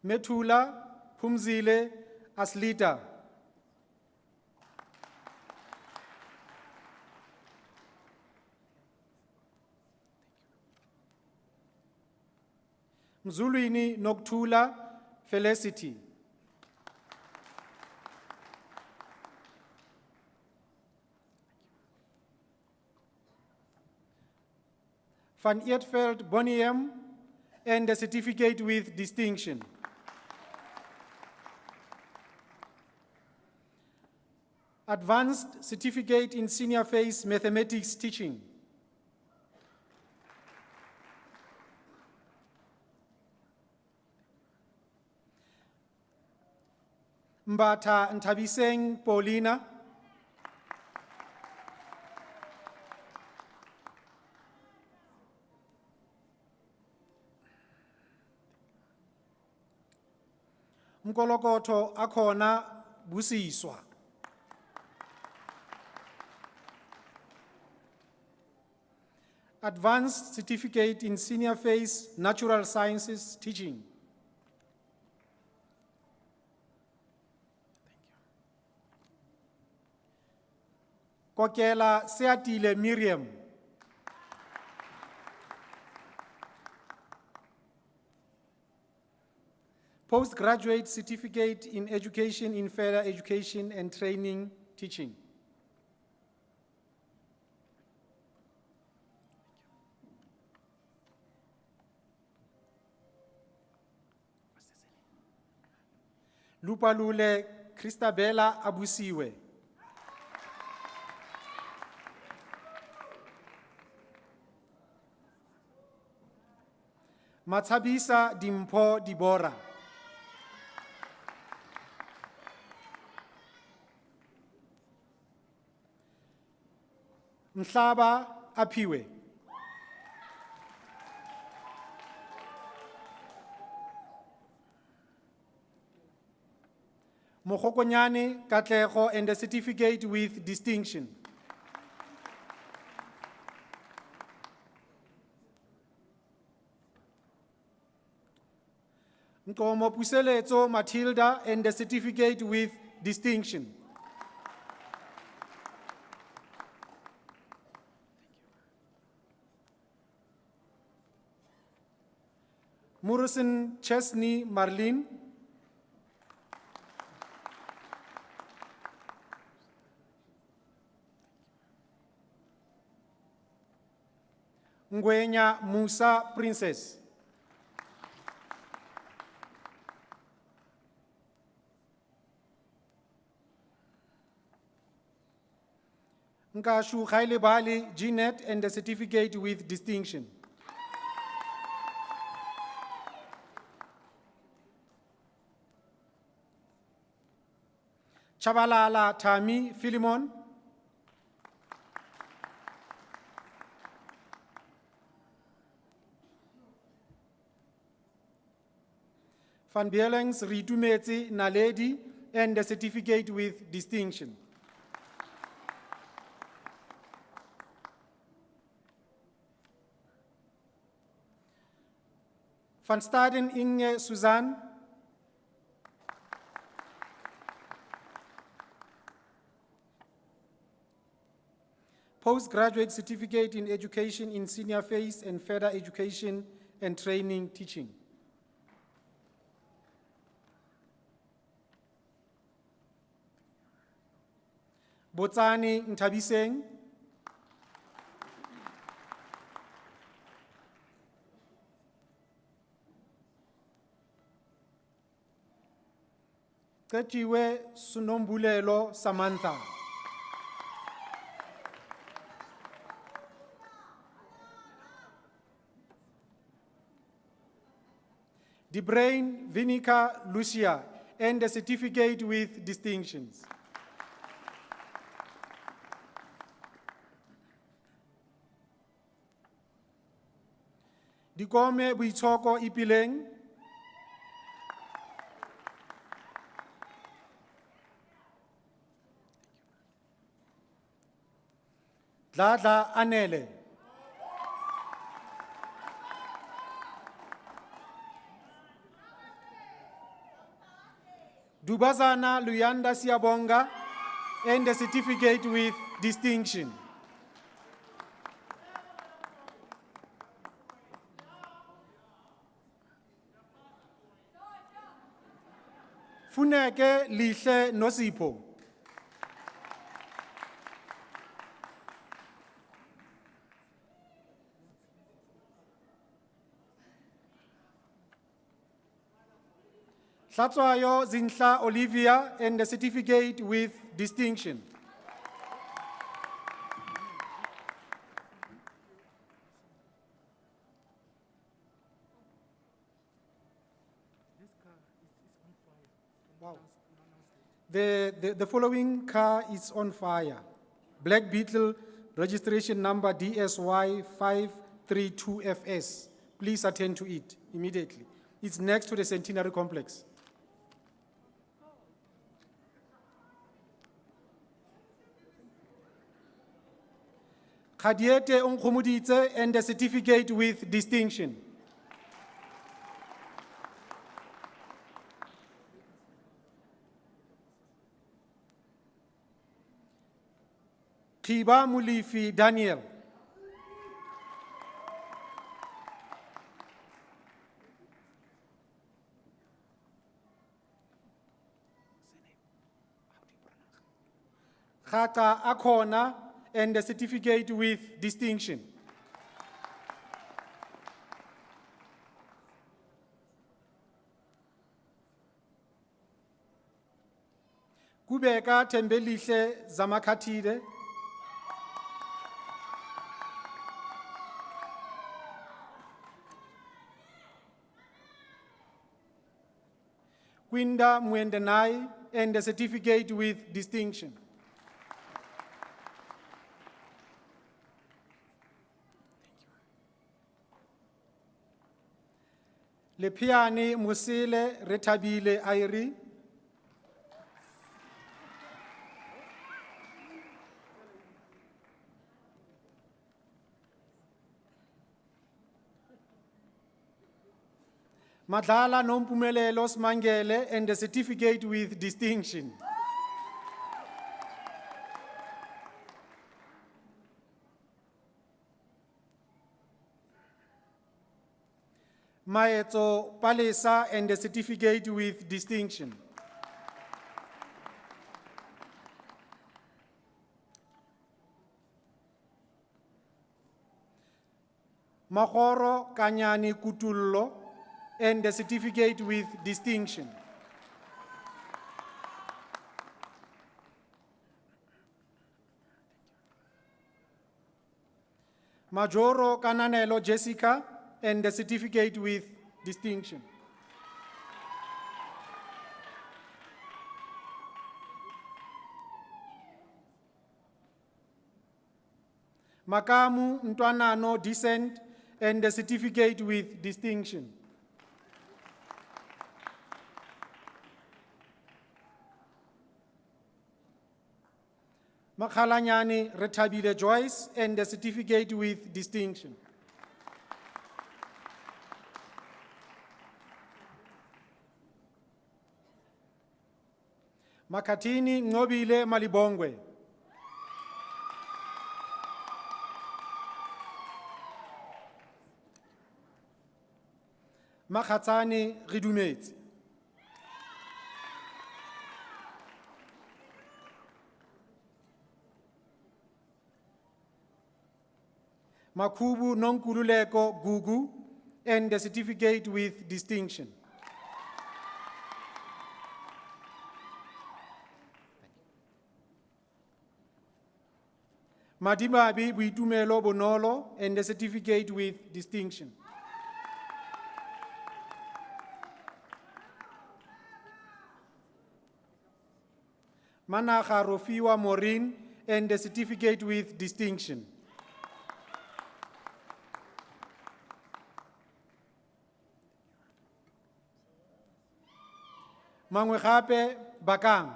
Metula Pumzile Aslita. Mzuluini Noctula Felicity. Van Eertveld Boniem, and the certificate with distinction. Advanced certificate in senior phase mathematics teaching. Mbata Ntabiseng Paulina. Mkolokoto Akona Busiswa. Advanced certificate in senior phase natural sciences teaching. Kokela Seatile Miriam. Postgraduate certificate in education in further education and training teaching. Lupalule Christabella Abusiwe. Matsabisa Dimpo Dibora. Mhlaba Apiwe. Mokokonyane Katlego, and a certificate with distinction. Nkomo Puseletso Matilda, and a certificate with distinction. Murison Chesney Marlene. Ngwenya Musa Princess. Nkashu Khailebali Jeanette, and a certificate with distinction. Chabalala Tami Philemon. Van Beerlings Ritumetse Naledi and the certificate with distinction. Van Staden Inge Suzanne. Postgraduate certificate in education in senior phase and further education and training teaching. Botsani Ntabiseng. Qetiwe Sunombulelo Samantha. DeBrain Vinica Lucia and a certificate with distinctions. Dikome Buitoko Ipileng. Dladla Anele. Dubazana Luyanda Siabonga and a certificate with distinction. Funeke Lihle Nosipo. Tlatswayo Zinhla Olivia and a certificate with distinction. Wow. The following car is on fire. Black Beetle, registration number DSY 532FS. Please attend to it immediately. It's next to the Centenary Complex. Khadiete Onkhomuditse and a certificate with distinction. Kiba Mulifi Daniel. Khata Akona and a certificate with distinction. Kubeka Tembelihle Zamakatide. Kwinda Mwendenai and a certificate with distinction. Lepiane Musile Retabile Airi. Madala Nompumelelo Smangele and a certificate with distinction. Maeto Palesa and a certificate with distinction. Mahoro Kanyani Kutullo and a certificate with distinction. Majoro Kananelo Jessica and a certificate with distinction. Makamu Ntwanano Descent and a certificate with distinction. Makhalanyane Rethabile Joyce and the certificate with distinction. Makatini Ngobile Malibongwe. Makhatsane Ridumetse. Makubu Nonkululeko Gugu and the certificate with distinction. Madibabi Buitumelo Bonolo and the certificate with distinction. Manaha Rofiwa Morin and the certificate with distinction. Mangwegape Bakang.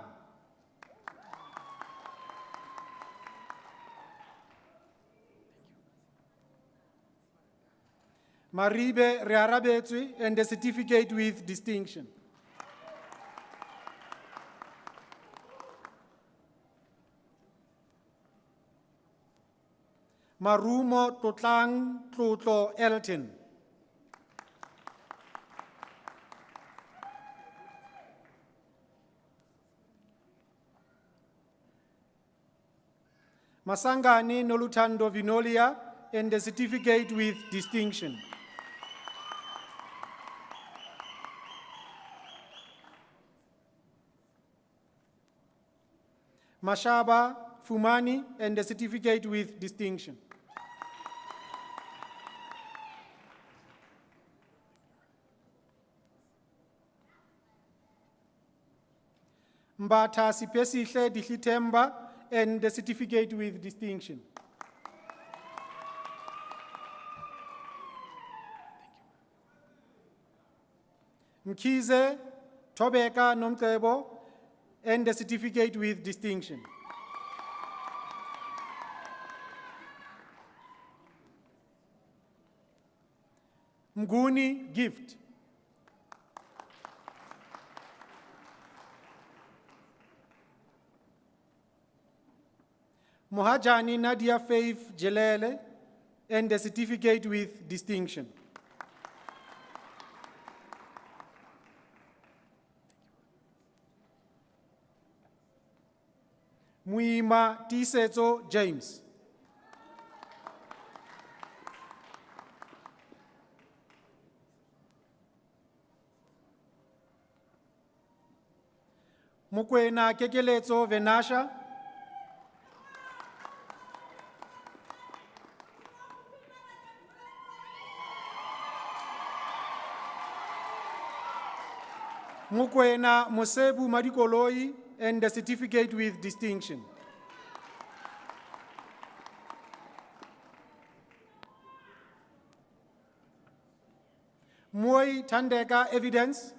Maribe Rearabetswe and the certificate with distinction. Marumo Totlang Tlotlo Elton. Masangani Nolutando Vinolia and the certificate with distinction. Mashaba Fumani and the certificate with distinction. Mbata Sipesihle Dihlitemba and the certificate with distinction. Mkize Tobeka Nomtebo and the certificate with distinction. Mguni Gift. Mohajani Nadia Faith Jelele and the certificate with distinction. Muima Tisetso James. Mukwena Kekeletso Venasha. Mukwena Mosebu Madikoloi and the certificate with distinction. Moi Tandeka Evidence.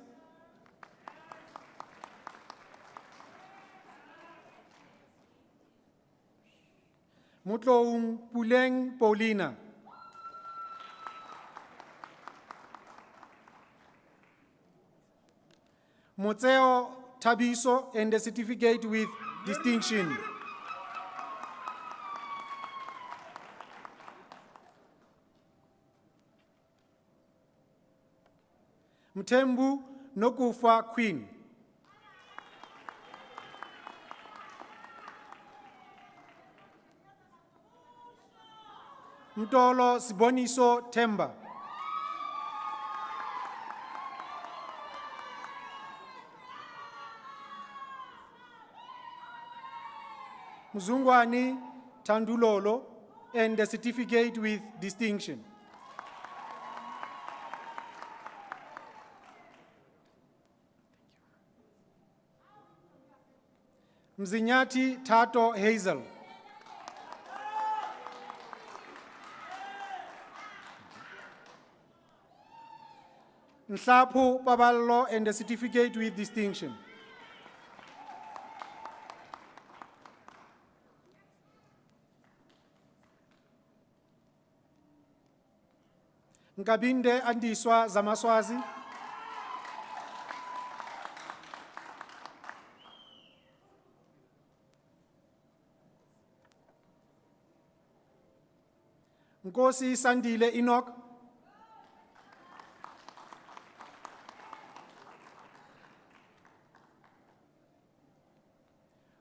Mutloung Puleng Paulina. Motseo Tabiso and the certificate with distinction. Mtembu Nokufa Queen. Mtolo Siboniso Temba. Mzungwani Tandulolo and the certificate with distinction. Mzinyati Tato Hazel. Nhlapo Paballo and the certificate with distinction. Nkabinde Andiswa Zamaswazi, Nkosi Sandile Enoch,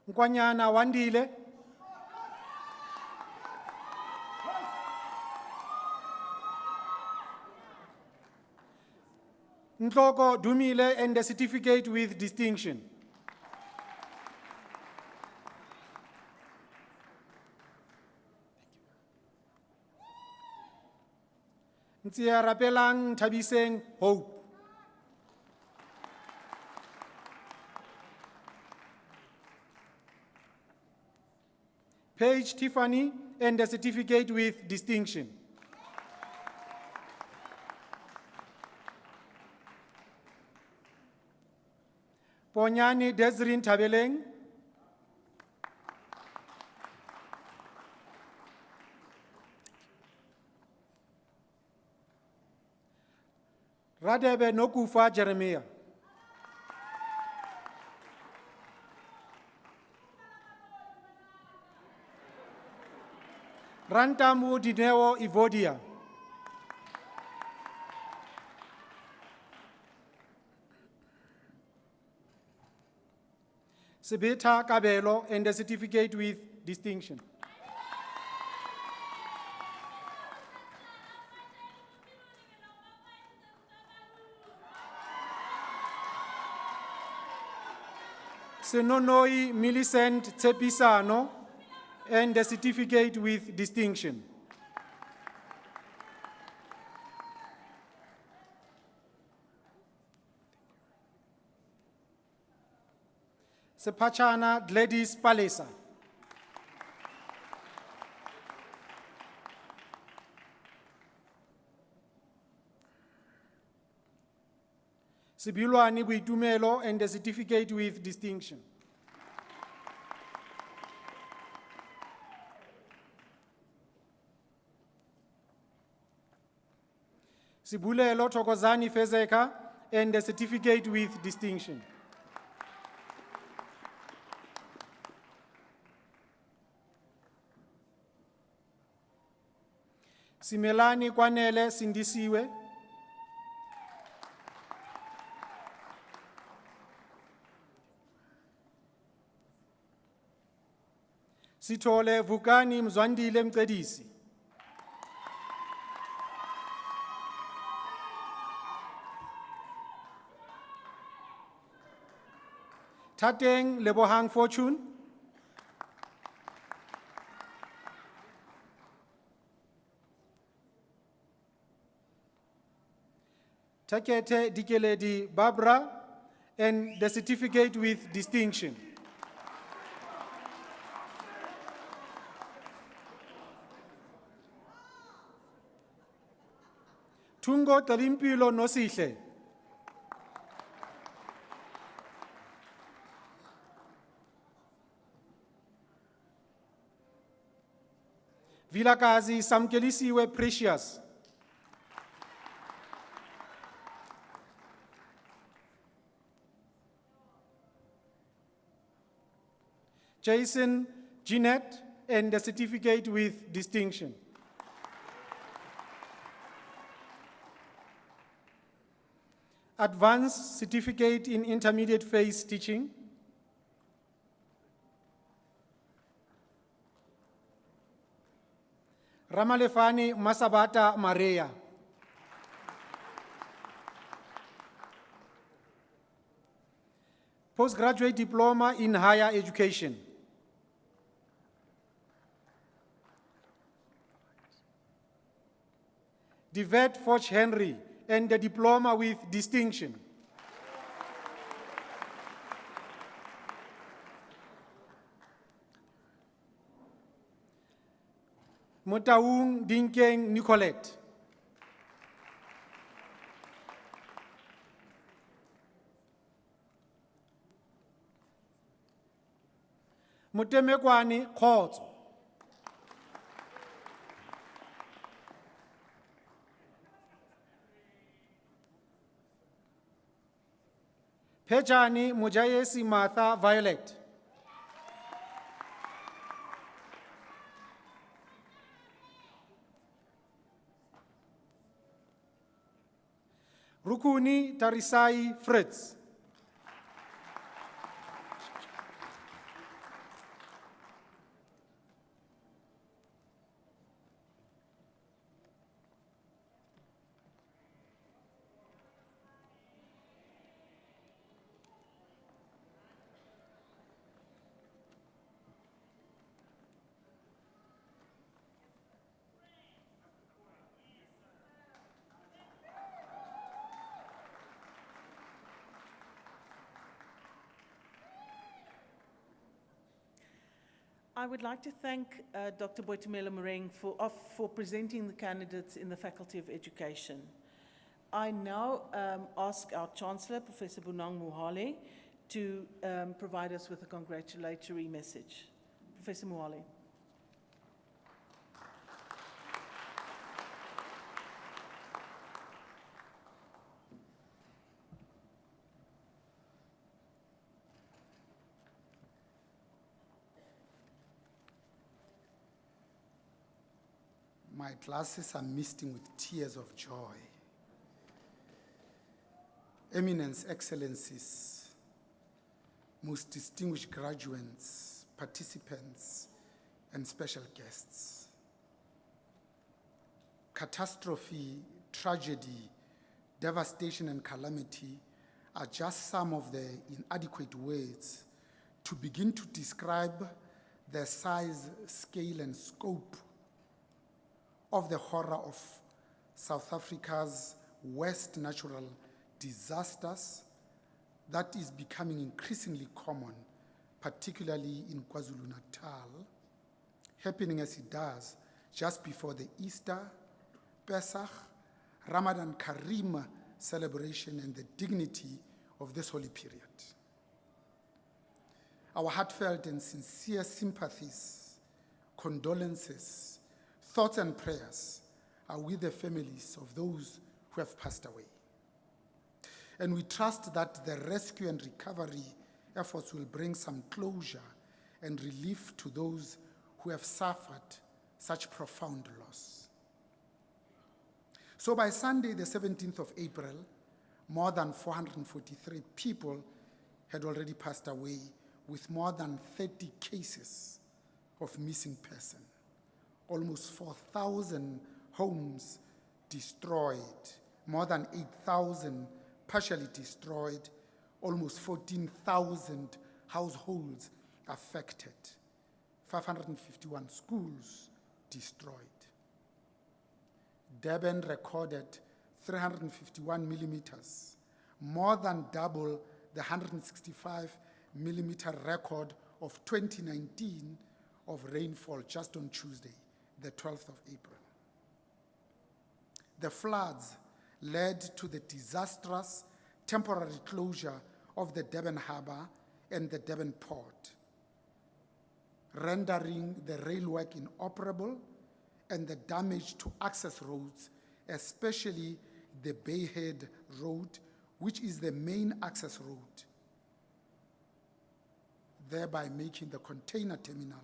Nkwanyana Wandile, Nhloko Dumile and the certificate with distinction. Ntsiya Rapelang Thabiseng Hope. Page Tiffany and the certificate with distinction. Ponyani Desrin Tabeleng. Radebe Nokufa Jeremiah. Rantamu Dineo Ivodia. Sebeta Kabelo and the certificate with distinction. Senonoi Millicent Tsepisano and the certificate with distinction. Sepachana Gladys Palesa. Sibilwani Buitumelo and the certificate with distinction. Sibulelo Thokozani Fezeka and the certificate with distinction. Simelani Kwanele Sindisiwe. Sithole Vukani Mzwandile Mcedisi. Tateng Lebohang Fortune. Takete Dikeledi Barbara and the certificate with distinction. Tungo Talimpilo Nosihle. Vilakazi Samkelisiwe Precious. Jason Jeanette and the certificate with distinction. Advanced certificate in intermediate phase teaching. Ramalefani Masabata Maria. Postgraduate diploma in higher education. Divet Foch Henry and the diploma with distinction. Motaung Dinkeng Nicolette. Mutemekwani Khotso. Pejani Mujayesi Martha Violet. Rukuni Tarisai Fritz. I would like to thank Dr. Boitumelo Moreng for presenting the candidates in the Faculty of Education. I now ask our Chancellor, Professor Bonang Mohale, to provide us with a congratulatory message. Professor Mohale. My glasses are misting with tears of joy. Eminence, Excellencies, most distinguished graduates, participants, and special guests. Catastrophe, tragedy, devastation, and calamity are just some of the inadequate words to begin to describe the size, scale, and scope of the horror of South Africa's worst natural disasters that is becoming increasingly common, particularly in KwaZulu-Natal, happening as it does just before the Easter, Pesach, Ramadan Kareem celebration and the dignity of this holy period. Our heartfelt and sincere sympathies, condolences, thoughts and prayers are with the families of those who have passed away. And we trust that the rescue and recovery efforts will bring some closure and relief to those who have suffered such profound loss. So by Sunday, the 17th of April, more than 443 people had already passed away, with more than 30 cases of missing person. Almost 4,000 homes destroyed, more than 8,000 partially destroyed, almost 14,000 households affected, 551 schools destroyed. Durban recorded 351 millimeters, more than double the 165 millimeter record of 2019 of rainfall just on Tuesday, the 12th of April. The floods led to the disastrous temporary closure of the Durban Harbour and the Durban Port, rendering the railwork inoperable and the damage to access roads, especially the Bayhead Road, which is the main access road, thereby making the container terminal,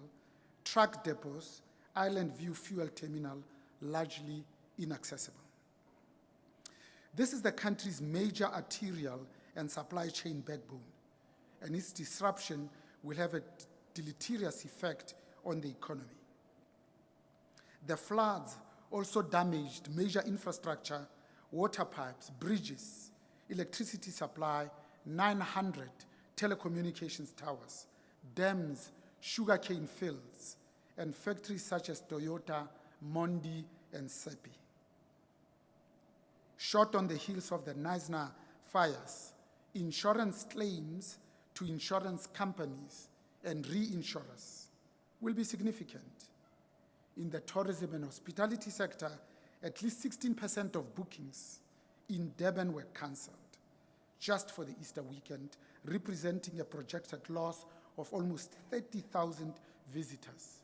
truck depots, Island View fuel terminal largely inaccessible. This is the country's major arterial and supply chain backbone, and its disruption will have a deleterious effect on the economy. The floods also damaged major infrastructure, water pipes, bridges, electricity supply, 900 telecommunications towers, dams, sugarcane fields, and factories such as Toyota, Mondi, and Sepi. Shot on the heels of the Knysna fires, insurance claims to insurance companies and reinsurers will be significant. In the tourism and hospitality sector, at least 16% of bookings in Durban were cancelled just for the Easter weekend, representing a projected loss of almost 30,000 visitors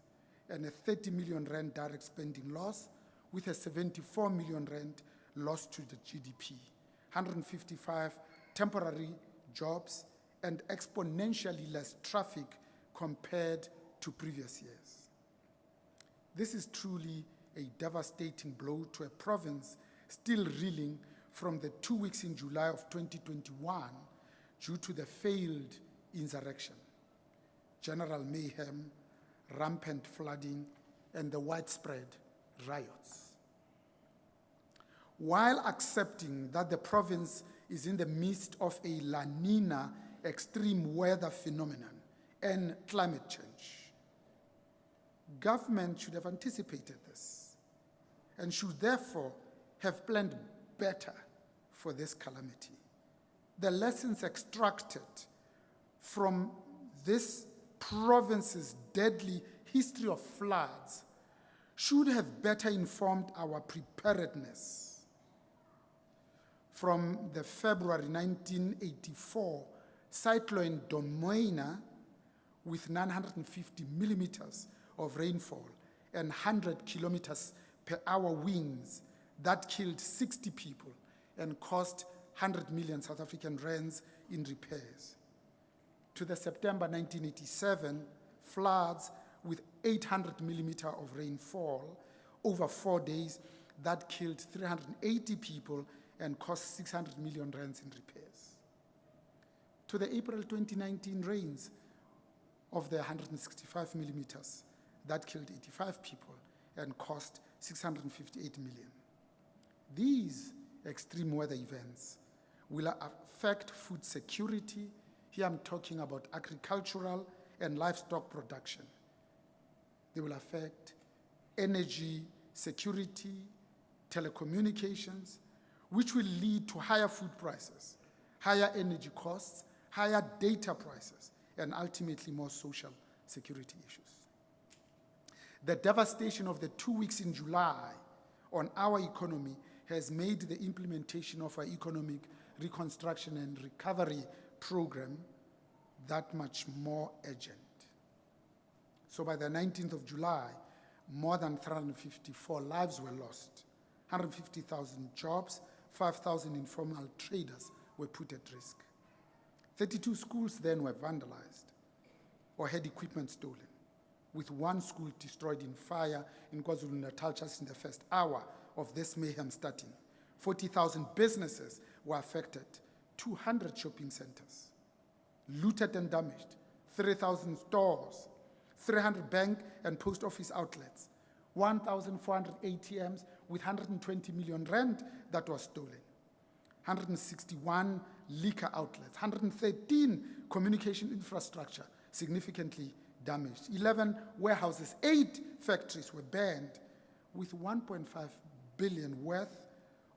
and a 30 million rand direct spending loss, with a 74 million rand loss to the GDP, 155 temporary jobs, and exponentially less traffic compared to previous years. This is truly a devastating blow to a province still reeling from the 2 weeks in July of 2021 due to the failed insurrection, general mayhem, rampant flooding, and the widespread riots. While accepting that the province is in the midst of a La Nina extreme weather phenomenon and climate change, government should have anticipated this and should therefore have planned better for this calamity. The lessons extracted from this province's deadly history of floods should have better informed our preparedness. From the February 1984 cyclone Domoina, with 950 millimeters of rainfall and 100 kilometers per hour winds that killed 60 people and cost 100 million South African rands in repairs. To the September 1987 floods with 800 millimeters of rainfall over 4 days that killed 380 people and cost 600 million rands in repairs. To the April 2019 rains of the 165 millimeters that killed 85 people and cost 658 million. These extreme weather events will affect food security. Here I'm talking about agricultural and livestock production. They will affect energy security, telecommunications, which will lead to higher food prices, higher energy costs, higher data prices, and ultimately more social security issues. The devastation of the 2 weeks in July on our economy has made the implementation of our economic reconstruction and recovery program that much more urgent. So by the 19th of July, more than 354 lives were lost, 150,000 jobs, 5,000 informal traders were put at risk. 32 schools then were vandalized or had equipment stolen, with one school destroyed in fire in KwaZulu-Natal just in the first hour of this mayhem starting. 40,000 businesses were affected, 200 shopping centers looted and damaged, 3,000 stores, 300 bank and post office outlets, 1,400 ATMs with 120 million rand that was stolen, 161 liquor outlets, 113 communication infrastructure significantly damaged, 11 warehouses, 8 factories were burned, with 1.5 billion worth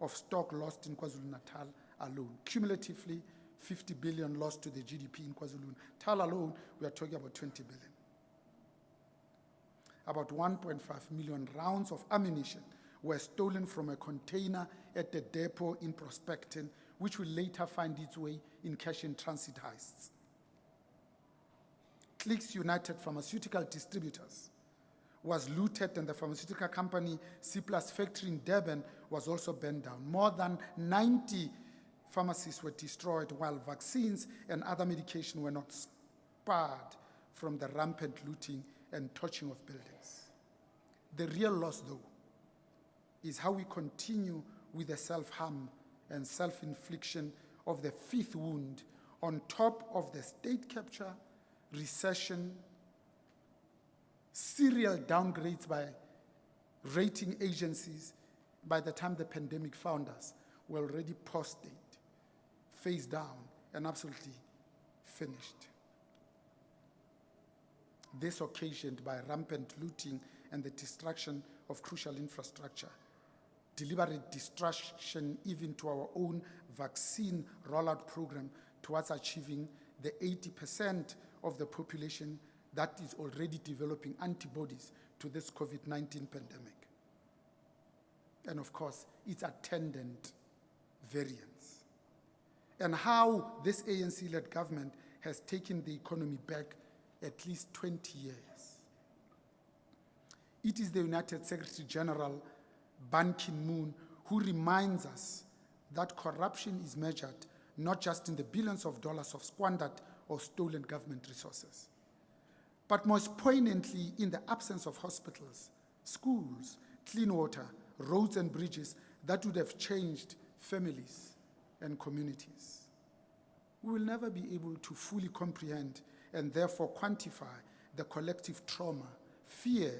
of stock lost in KwaZulu-Natal alone. Cumulatively, 50 billion lost to the GDP in KwaZulu-Natal alone, we are talking about 20 billion. About 1.5 million rounds of ammunition were stolen from a container at the depot in Prospecton, which will later find its way in cash in transit heists. Clicks United Pharmaceutical Distributors was looted, and the pharmaceutical company C-Plus factory in Durban was also burned down. More than 90 pharmacies were destroyed, while vaccines and other medication were not spared from the rampant looting and torching of buildings. The real loss, though, is how we continue with the self-harm and self-infliction of the fifth wound on top of the state capture, recession, serial downgrades by rating agencies. By the time the pandemic found us, we're already post-date, phased down, and absolutely finished. This occasioned by rampant looting and the destruction of crucial infrastructure, deliberate destruction even to our own vaccine rollout program towards achieving the 80% of the population that is already developing antibodies to this COVID-19 pandemic. And of course, its attendant variants. And how this ANC-led government has taken the economy back at least 20 years. It is the United Secretary General Ban Ki-moon who reminds us that corruption is measured not just in the billions of dollars of squandered or stolen government resources, but most poignantly in the absence of hospitals, schools, clean water, roads and bridges that would have changed families and communities. We will never be able to fully comprehend and therefore quantify the collective trauma, fear,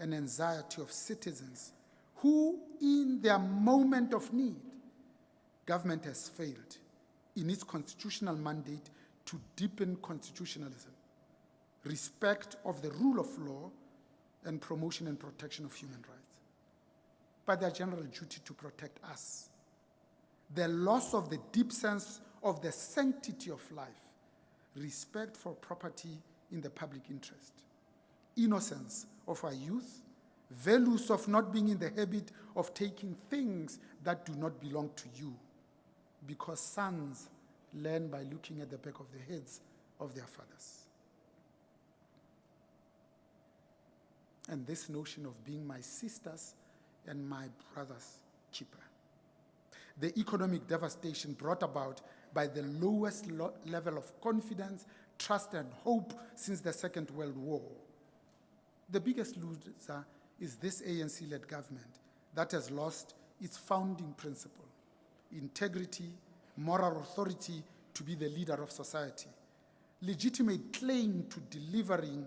and anxiety of citizens who, in their moment of need, government has failed in its constitutional mandate to deepen constitutionalism, respect of the rule of law, and promotion and protection of human rights, by their general duty to protect us. The loss of the deep sense of the sanctity of life, respect for property in the public interest, innocence of our youth, values of not being in the habit of taking things that do not belong to you, because sons learn by looking at the back of the heads of their fathers. And this notion of being my sister's and my brother's keeper. The economic devastation brought about by the lowest level of confidence, trust, and hope since the Second World War. The biggest loser is this ANC-led government that has lost its founding principle, integrity, moral authority to be the leader of society, legitimate claim to delivering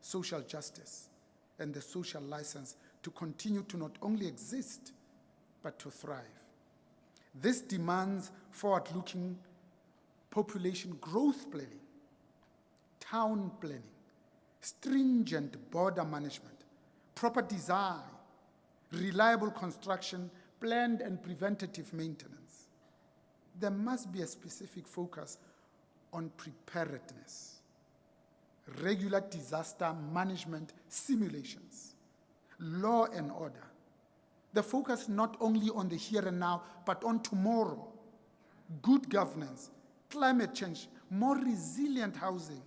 social justice, and the social license to continue to not only exist, but to thrive. This demands forward-looking population growth planning, town planning, stringent border management, proper design, reliable construction, planned and preventative maintenance. There must be a specific focus on preparedness, regular disaster management simulations, law and order. The focus not only on the here and now, but on tomorrow. Good governance, climate change, more resilient housing,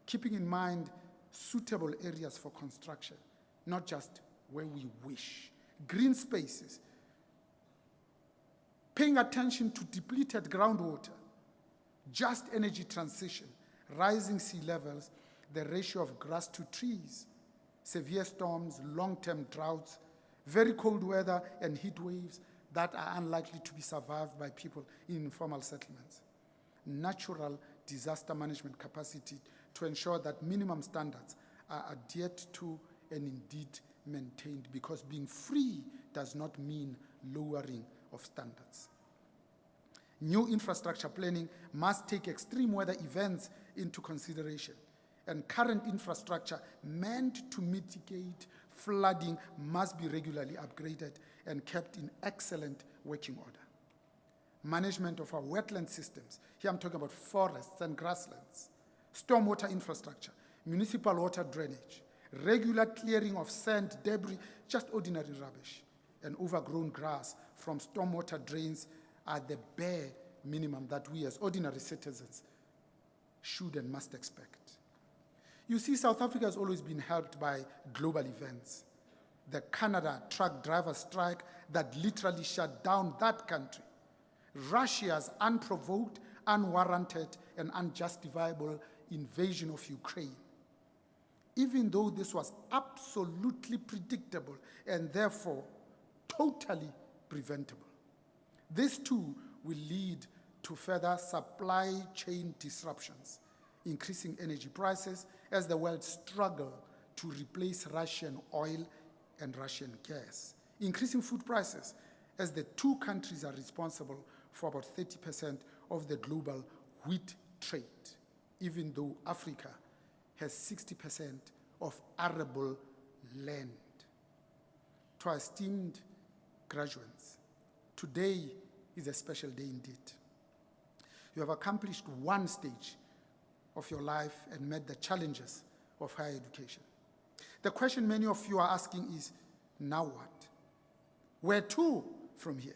keeping in mind suitable areas for construction, not just where we wish. Green spaces, paying attention to depleted groundwater, just energy transition, rising sea levels, the ratio of grass to trees, severe storms, long-term droughts, very cold weather, and heat waves that are unlikely to be survived by people in informal settlements. Natural disaster management capacity to ensure that minimum standards are adhered to and indeed maintained, because being free does not mean lowering of standards. New infrastructure planning must take extreme weather events into consideration, and current infrastructure meant to mitigate flooding must be regularly upgraded and kept in excellent working order. Management of our wetland systems, here I'm talking about forests and grasslands, stormwater infrastructure, municipal water drainage, regular clearing of sand, debris, just ordinary rubbish, and overgrown grass from stormwater drains are the bare minimum that we as ordinary citizens should and must expect. You see, South Africa has always been helped by global events. The Canada truck driver strike that literally shut down that country. Russia's unprovoked, unwarranted, and unjustifiable invasion of Ukraine. Even though this was absolutely predictable and therefore totally preventable. This too will lead to further supply chain disruptions, increasing energy prices as the world struggles to replace Russian oil and Russian gas, increasing food prices as the two countries are responsible for about 30% of the global wheat trade, even though Africa has 60% of arable land. To our esteemed graduates, today is a special day indeed. You have accomplished one stage of your life and met the challenges of higher education. The question many of you are asking is, now what? Where to from here?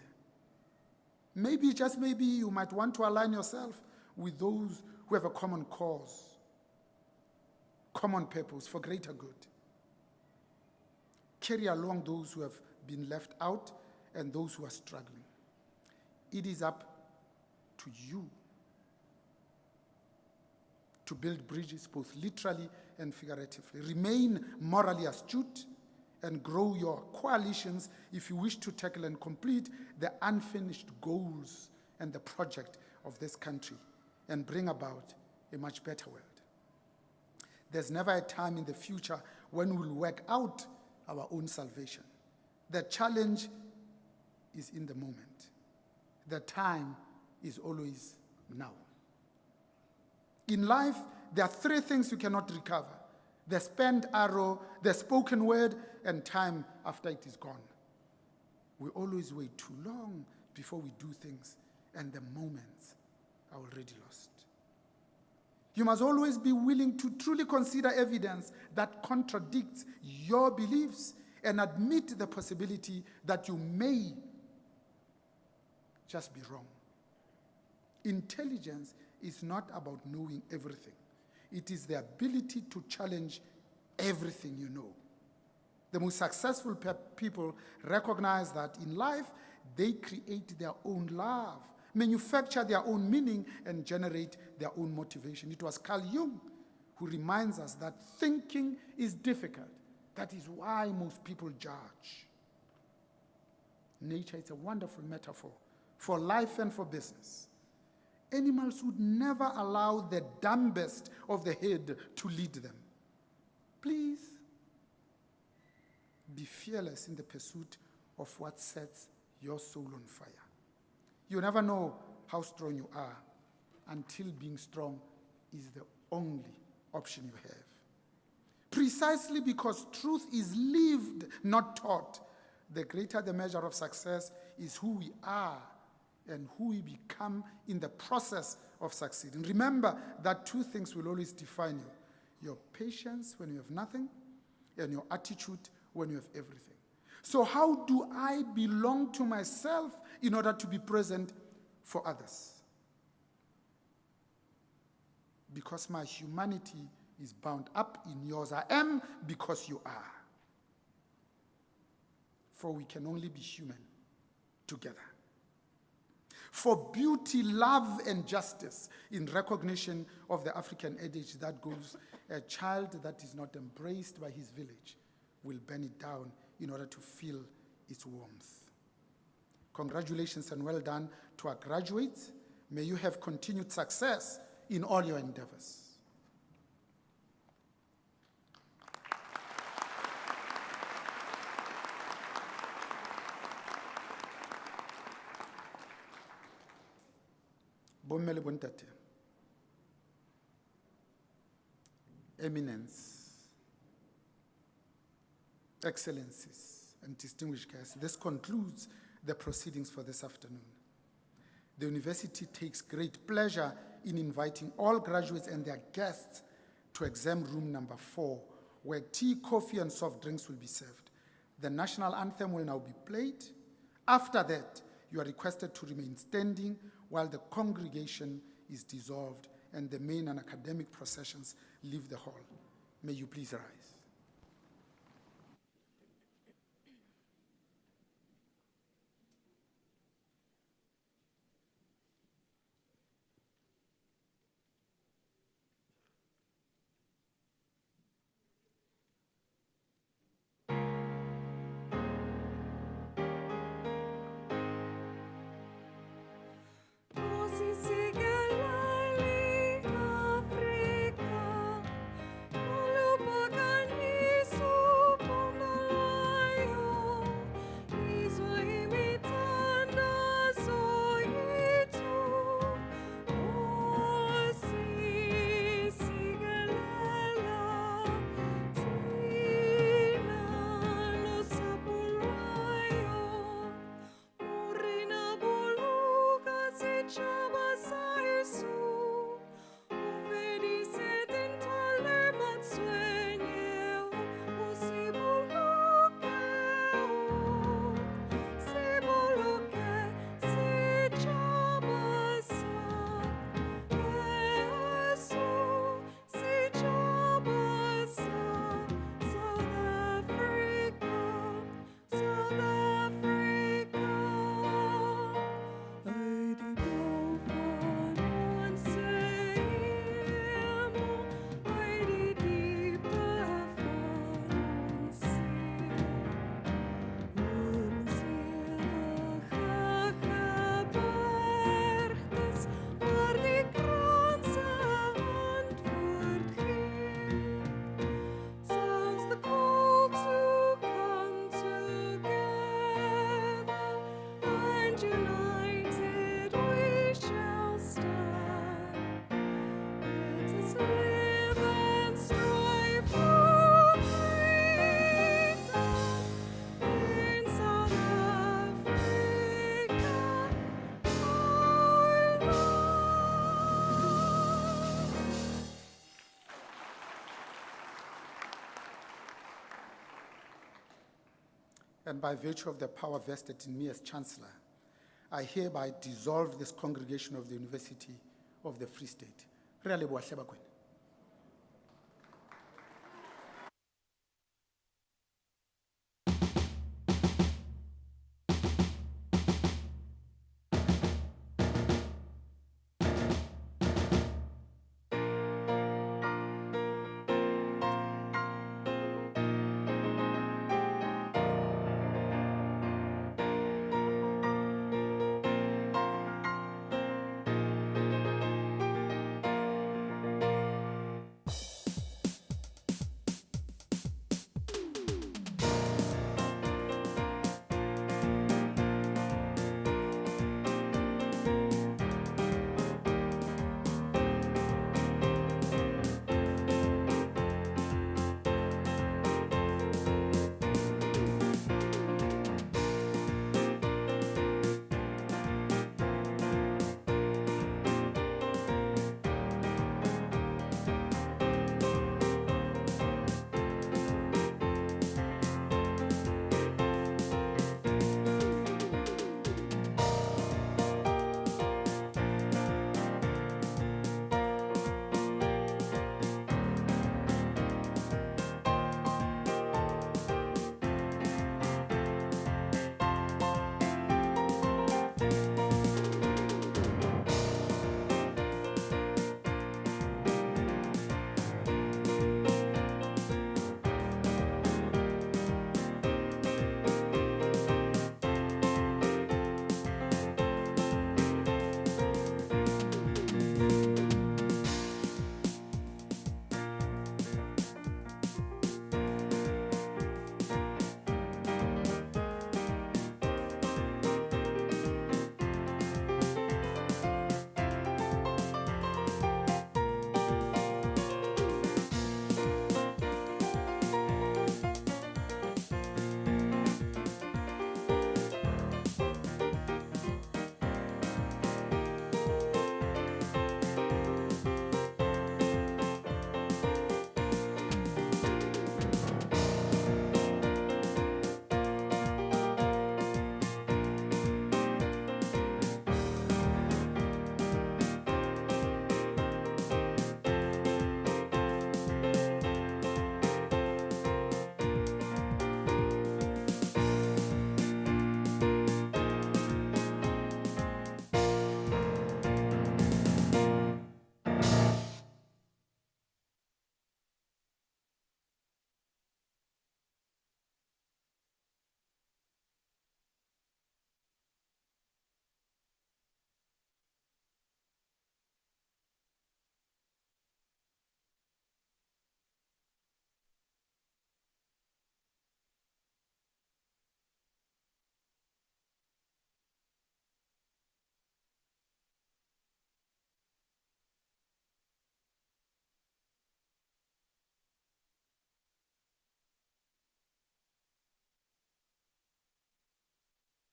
Maybe, just maybe, you might want to align yourself with those who have a common cause, common purpose for greater good. Carry along those who have been left out and those who are struggling. It is up to you to build bridges both literally and figuratively. Remain morally astute and grow your coalitions if you wish to tackle and complete the unfinished goals and the project of this country and bring about a much better world. There's never a time in the future when we'll work out our own salvation. The challenge is in the moment. The time is always now. In life, there are three things you cannot recover: the spent arrow, the spoken word, and time after it is gone. We always wait too long before we do things, and the moments are already lost. You must always be willing to truly consider evidence that contradicts your beliefs and admit the possibility that you may just be wrong. Intelligence is not about knowing everything. It is the ability to challenge everything you know. The most successful people recognize that in life, they create their own love, manufacture their own meaning, and generate their own motivation. It was Carl Jung who reminds us that thinking is difficult. That is why most people judge. Nature is a wonderful metaphor for life and for business. Animals would never allow the dumbest of the head to lead them. Please be fearless in the pursuit of what sets your soul on fire. You never know how strong you are until being strong is the only option you have. Precisely because truth is lived, not taught, the greater the measure of success is who we are and who we become in the process of succeeding. Remember that two things will always define you: your patience when you have nothing, and your attitude when you have everything. So how do I belong to myself in order to be present for others? Because my humanity is bound up in yours. I am because you are. For we can only be human together. For beauty, love, and justice, in recognition of the African adage that goes, a child that is not embraced by his village will burn it down in order to feel its warmth. Congratulations and well done to our graduates. May you have continued success in all your endeavors. Bommele bontate. Eminence, excellencies, and distinguished guests, this concludes the proceedings for this afternoon. The university takes great pleasure in inviting all graduates and their guests to exam room number 4, where tea, coffee, and soft drinks will be served. The national anthem will now be played. After that, you are requested to remain standing while the congregation is dissolved and the main and academic processions leave the hall. May you please rise. Africa, and by virtue of the power vested in me as Chancellor, I hereby dissolve this congregation of the University of the Free State. Re a leboha hle bakwena.